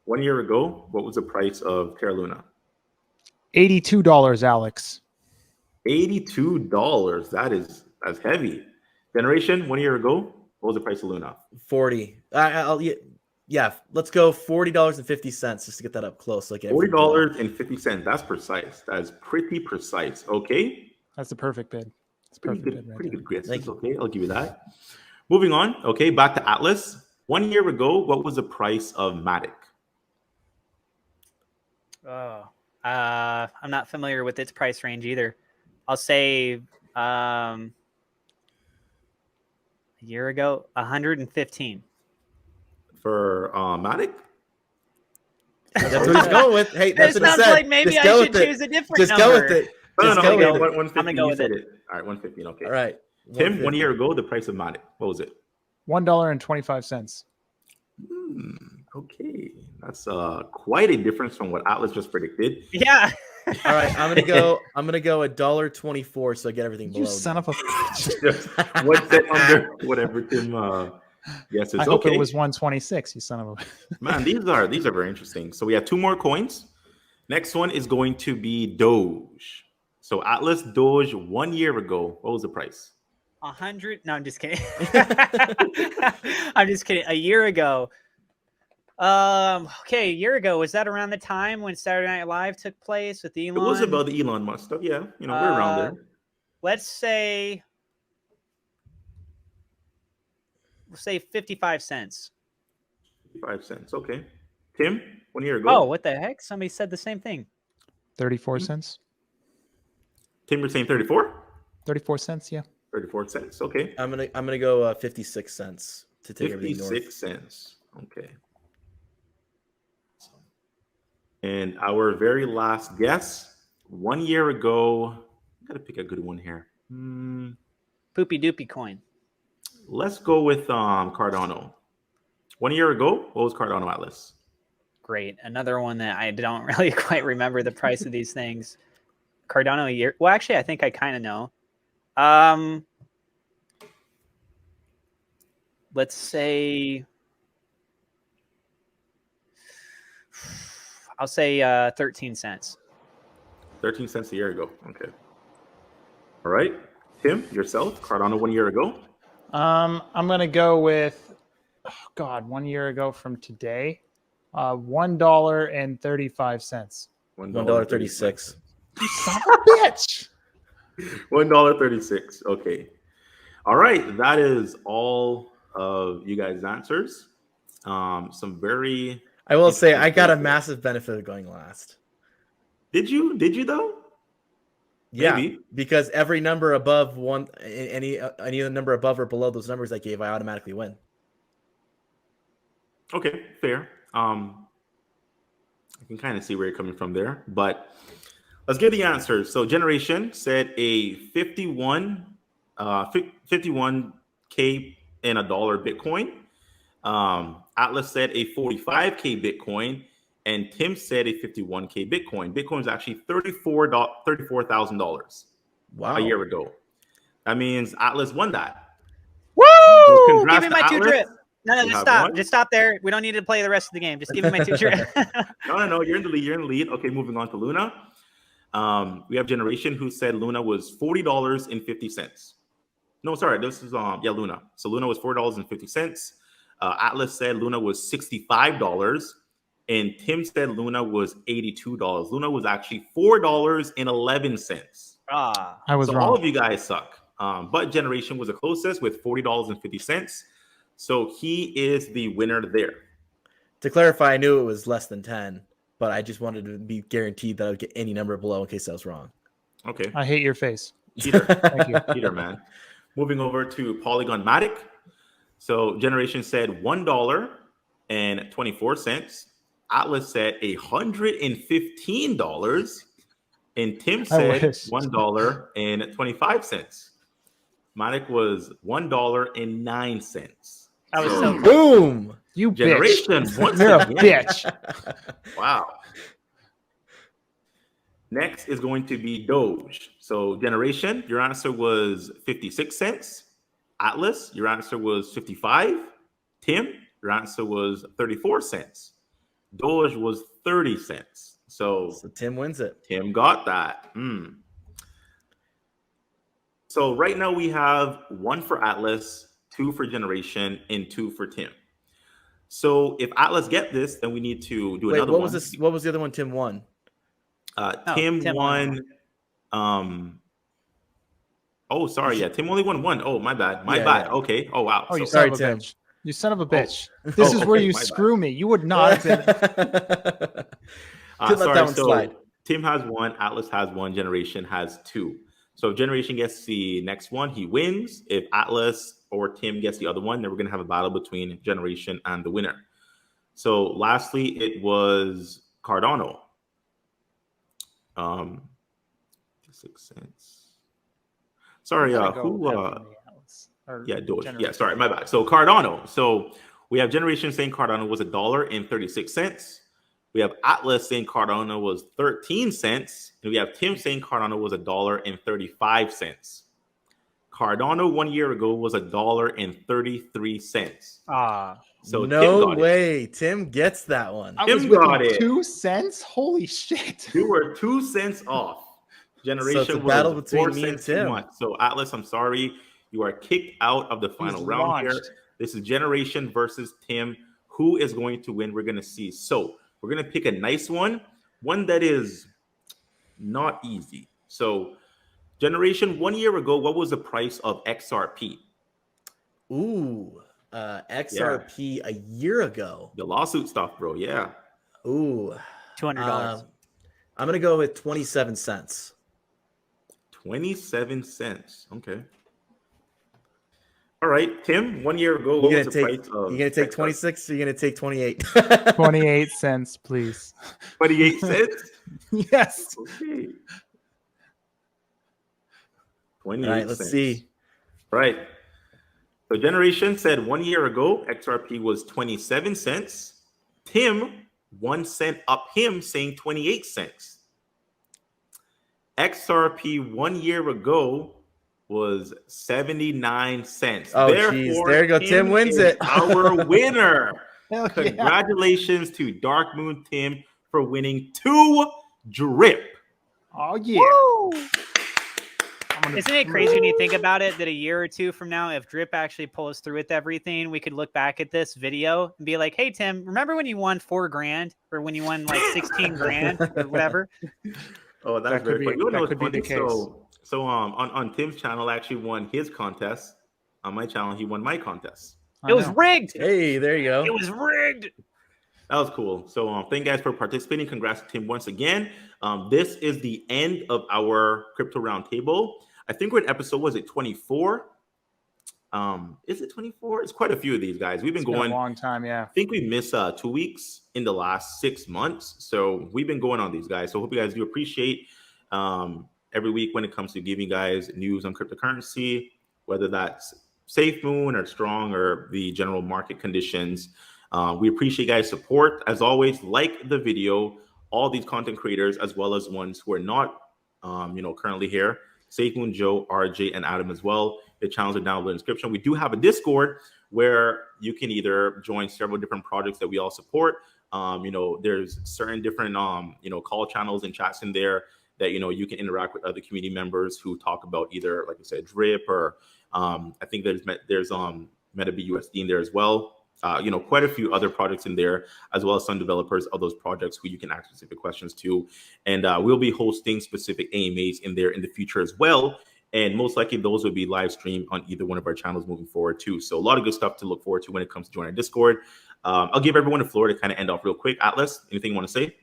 1 year ago, what was the price of Terra Luna? $82, Alex. $82. That's heavy. Generation, 1 year ago, what was the price of Luna? 40. Yeah, let's go $40.50 just to get that up close. Like $40.50. That's precise. That is pretty precise. Okay. That's the perfect bid. It's perfect bid right Pretty there. good guesses. Thank you. Okay, I'll give you that. Moving on. Okay, back to Atlas. 1 year ago, what was the price of Matic? Oh, I'm not familiar with its price range either. I'll say a year ago, 115. For Matic? That's what he's going with. Hey, that's It what he sounds said. like maybe Just I go should with it. choose a different Just number. go with it. No, Just no, go okay, with it. 150. I'm gonna go You with said it. it. All right, 115. Okay. All right. Tim, 1 150. year ago, the price of Matic. What was it? $1.25. Okay, that's quite a difference from what Atlas just predicted. Yeah. All right, I'm gonna go $1.24, so I get everything below. You son of a bitch. What's that under whatever Tim guesses? I hope Okay. it was 126. You son of a. Man, these are very interesting. So we have 2 more coins. Next one is going to be Doge. So Atlas Doge 1 year ago, what was the price? 100. No, I'm just kidding. I'm just kidding. A year ago. Okay, a year ago, was that around the time when Saturday Night Live took place with Elon? It was about the Elon Musk stuff. Yeah, we're around there. Let's say 55 cents. 5 cents. Okay. Tim, 1 year ago. Oh, what the heck? Somebody said the same thing. 34 cents. Tim, you're saying 34? 34 cents. Yeah. 34 cents. Okay. I'm gonna go 56 cents to take everything north. 56 cents. Okay. And our very last guess, 1 year ago, I gotta pick a good one here. Poopy doopy coin. Let's go with Cardano. 1 year ago, what was Cardano Atlas? Great. Another one that I don't really quite remember the price of these things. Cardano a year. Well, actually, I think I kind of know. Let's say I'll say 13 cents. 13 cents a year ago. Okay. All right. Tim, yourself, Cardano 1 year ago. I'm gonna go with, 1 year ago from today, $1.35. $1.36. You son of a bitch! $1.36. Okay. All right. That is all of you guys' answers. Some very. I will say I got a interesting- massive benefit of going last. Did you? Did you though? Yeah, Maybe. because every number above one, any other number above or below those numbers I gave, I automatically win. Okay, fair. I can kind of see where you're coming from there, but let's get the answers. So Generation said a 51K and $1 Bitcoin. Atlas said a 45K Bitcoin, and Tim said a 51K Bitcoin. Bitcoin is actually $34,000 Wow. a year ago. That means Atlas won that. Woo! Congrats Give me my to 2 Atlas. drip. No, You just have stop. one? Just stop there. We don't need to play the rest of the game. Just give me my 2 drip. No, you're in the lead. You're in the lead. Okay, moving on to Luna. We have Generation who said Luna was $40.50. No, sorry, this is Luna. So Luna was $4.50. Atlas said Luna was $65, and Tim said Luna was $82. Luna was actually $4.11. Ah, I was So wrong. all of you guys suck. But Generation was the closest with $40.50. So he is the winner there. To clarify, I knew it was less than 10, but I just wanted to be guaranteed that I would get any number below in case I was wrong. Okay. I hate your face. Cheater. Thank you. Cheater, man. Moving over to Polygon Matic. So Generation said $1.24. Atlas said $115. And Tim said wish. $1.25. Matic was $1.09. that was so close. Boom! You Generation bitch. once You're a again. bitch. Wow. Next is going to be Doge. So Generation, your answer was 56 cents. Atlas, your answer was 55. Tim, your answer was 34 cents. Doge was 30 cents. So Tim wins it. Tim got that. So right now we have 1 for Atlas, 2 for Generation, and 2 for Tim. So if Atlas get this, then we need to do Wait, another what one. was this? What was the other one Tim won? Tim Tim won Oh, sorry. Yeah, Tim only won one. Oh, my bad. My Yeah, bad. yeah. Okay. Oh, wow. Oh, you So, son Sorry, of a Tim. bitch. You son of a bitch. Oh. This Oh, is where okay, you my bad. screw me. You would not have been. Couldn't let that one so slide. Tim has one, Atlas has one, Generation has two. So if Generation gets the next one, he wins. If Atlas or Tim gets the other one, then we're going to have a battle between Generation and the winner. So lastly, it was Cardano. 6 cents. Sorry, You gotta go who? after me, Alice. Or Yeah, Doge. Generation. Yeah, sorry, my bad. So Cardano. So we have Generation saying Cardano was $1.36. We have Atlas saying Cardano was 13 cents. And we have Tim saying Cardano was $1.35. Cardano 1 year ago was $1.33. Ah, So Tim No got it. way. Tim gets that one. I Tim was within got it. 2 cents. Holy shit! You were 2 cents off. Generation So it's a was battle 4 between me and cents too Tim. much. So Atlas, I'm sorry, you are kicked out of the final round here. launched. This is Generation versus Tim. Who is going to win? We're going to see. So we're going to pick a nice one that is not easy. So Generation 1 year ago, what was the price of XRP? Ooh, XRP a year ago. The lawsuit stuff, bro. Yeah. Ooh, $200. I'm gonna go with 27 cents. 27 cents. Okay. All right, Tim. 1 year ago, You're what gonna was the take. price of You're gonna take XRP? 26. Or you're gonna take 28. 28 cents, please. 28 cents. Yes. Okay. 28 All right, let's cents. see. Right. So Generation said 1 year ago, XRP was 27 cents. Tim, 1 cent up him, saying 28 cents. XRP 1 year ago was 79 cents. Oh, geez. There you go. Tim wins is it. Our winner. Hell yeah. Congratulations to Dark Moon Tim for winning 2 drip. Oh yeah. Isn't it crazy when you think about it that a year or two from now, if Drip actually pulls through with everything, we could look back at this video and be like, hey, Tim, remember when you won $4 grand or when you won like 16 grand or whatever? Oh, that's That could very be- funny. You know that what's could be the funny? case. So on Tim's channel, I actually won his contest. On my channel, he won my contest. I It was know. rigged. Hey, there you go. It was rigged. That was cool. So thank you guys for participating. Congrats to Tim once again. This is the end of our crypto roundtable. I think we're in episode, was it 24? Is it 24? It's quite a few of these guys. We've been It's been going a long time, yeah. I think we missed 2 weeks in the last 6 months. So we've been going on these guys. So hope you guys do appreciate every week when it comes to giving guys news on cryptocurrency, whether that's Safe Moon or Strong or the general market conditions. We appreciate guys' support. As always, like the video, all these content creators, as well as ones who are not currently here. Safe Moon, Joe, RJ, and Adam as well. The channels are down below in the description. We do have a Discord where you can either join several different projects that we all support. There's certain different call channels and chats in there that you can interact with other community members who talk about either, like I said, drip or I think there's MetaBUSD in there as well. Quite a few other projects in there, as well as some developers of those projects who you can ask specific questions to. And we'll be hosting specific AMAs in there in the future as well. And most likely those will be live streamed on either one of our channels moving forward too. So a lot of good stuff to look forward to when it comes to joining our Discord. I'll give everyone the floor to kind of end off real quick. Atlas, anything you want to say?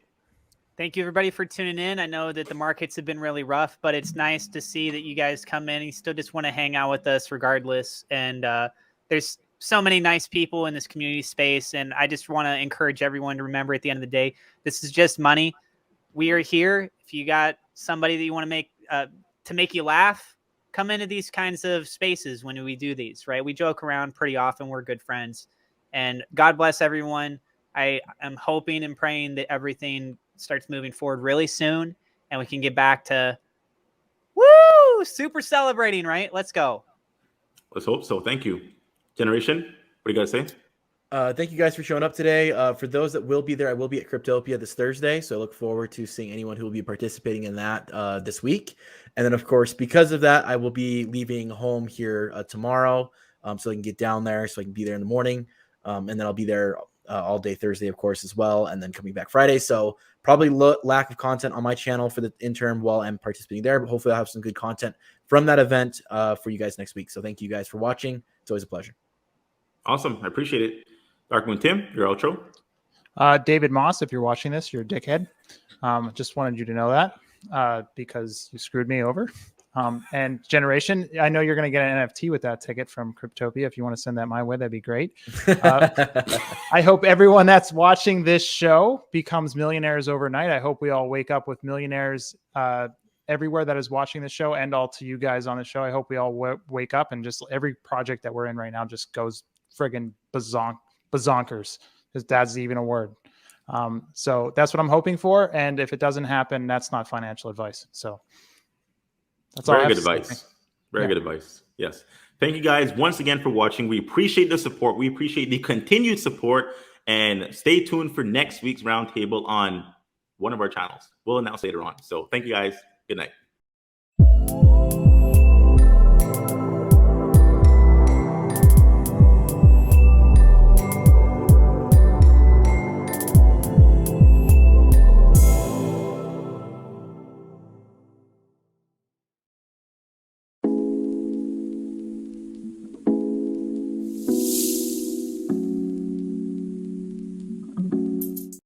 Thank you, everybody, for tuning in. I know that the markets have been really rough, but it's nice to see that you guys come in and you still just want to hang out with us regardless. And there's so many nice people in this community space. And I just want to encourage everyone to remember at the end of the day, this is just money. We are here. If you got somebody that you want to make you laugh, come into these kinds of spaces when we do these, right? We joke around pretty often. We're good friends. And God bless everyone. I am hoping and praying that everything starts moving forward really soon and we can get back to super celebrating, right? Let's go. Let's hope so. Thank you. Generation, what do you guys say? Thank you guys for showing up today. For those that will be there, I will be at Cryptopia this Thursday. So I look forward to seeing anyone who will be participating in that this week. And then, of course, because of that, I will be leaving home here tomorrow so I can get down there, so I can be there in the morning. And then I'll be there all day Thursday, of course, as well. And then coming back Friday. So probably lack of content on my channel for the interim while I'm participating there. But hopefully I'll have some good content from that event for you guys next week. So thank you guys for watching. It's always a pleasure. Awesome. I appreciate it. Dark Moon Tim, your outro. David Moss, if you're watching this, you're a dickhead. Just wanted you to know that because you screwed me over. And Generation, I know you're going to get an NFT with that ticket from Cryptopia. If you want to send that my way, that'd be great. I hope everyone that's watching this show becomes millionaires overnight. I hope we all wake up with millionaires everywhere that is watching the show, and all to you guys on the show. I hope we all wake up and just every project that we're in right now just goes friggin' bazonkers. If that's even a word. So that's what I'm hoping for. And if it doesn't happen, that's not financial advice. So that's all. Very good advice. Very good advice. Yes. Thank you guys once again for watching. We appreciate the support. We appreciate the continued support. And stay tuned for next week's roundtable on one of our channels. We'll announce later on. So thank you guys. Good night.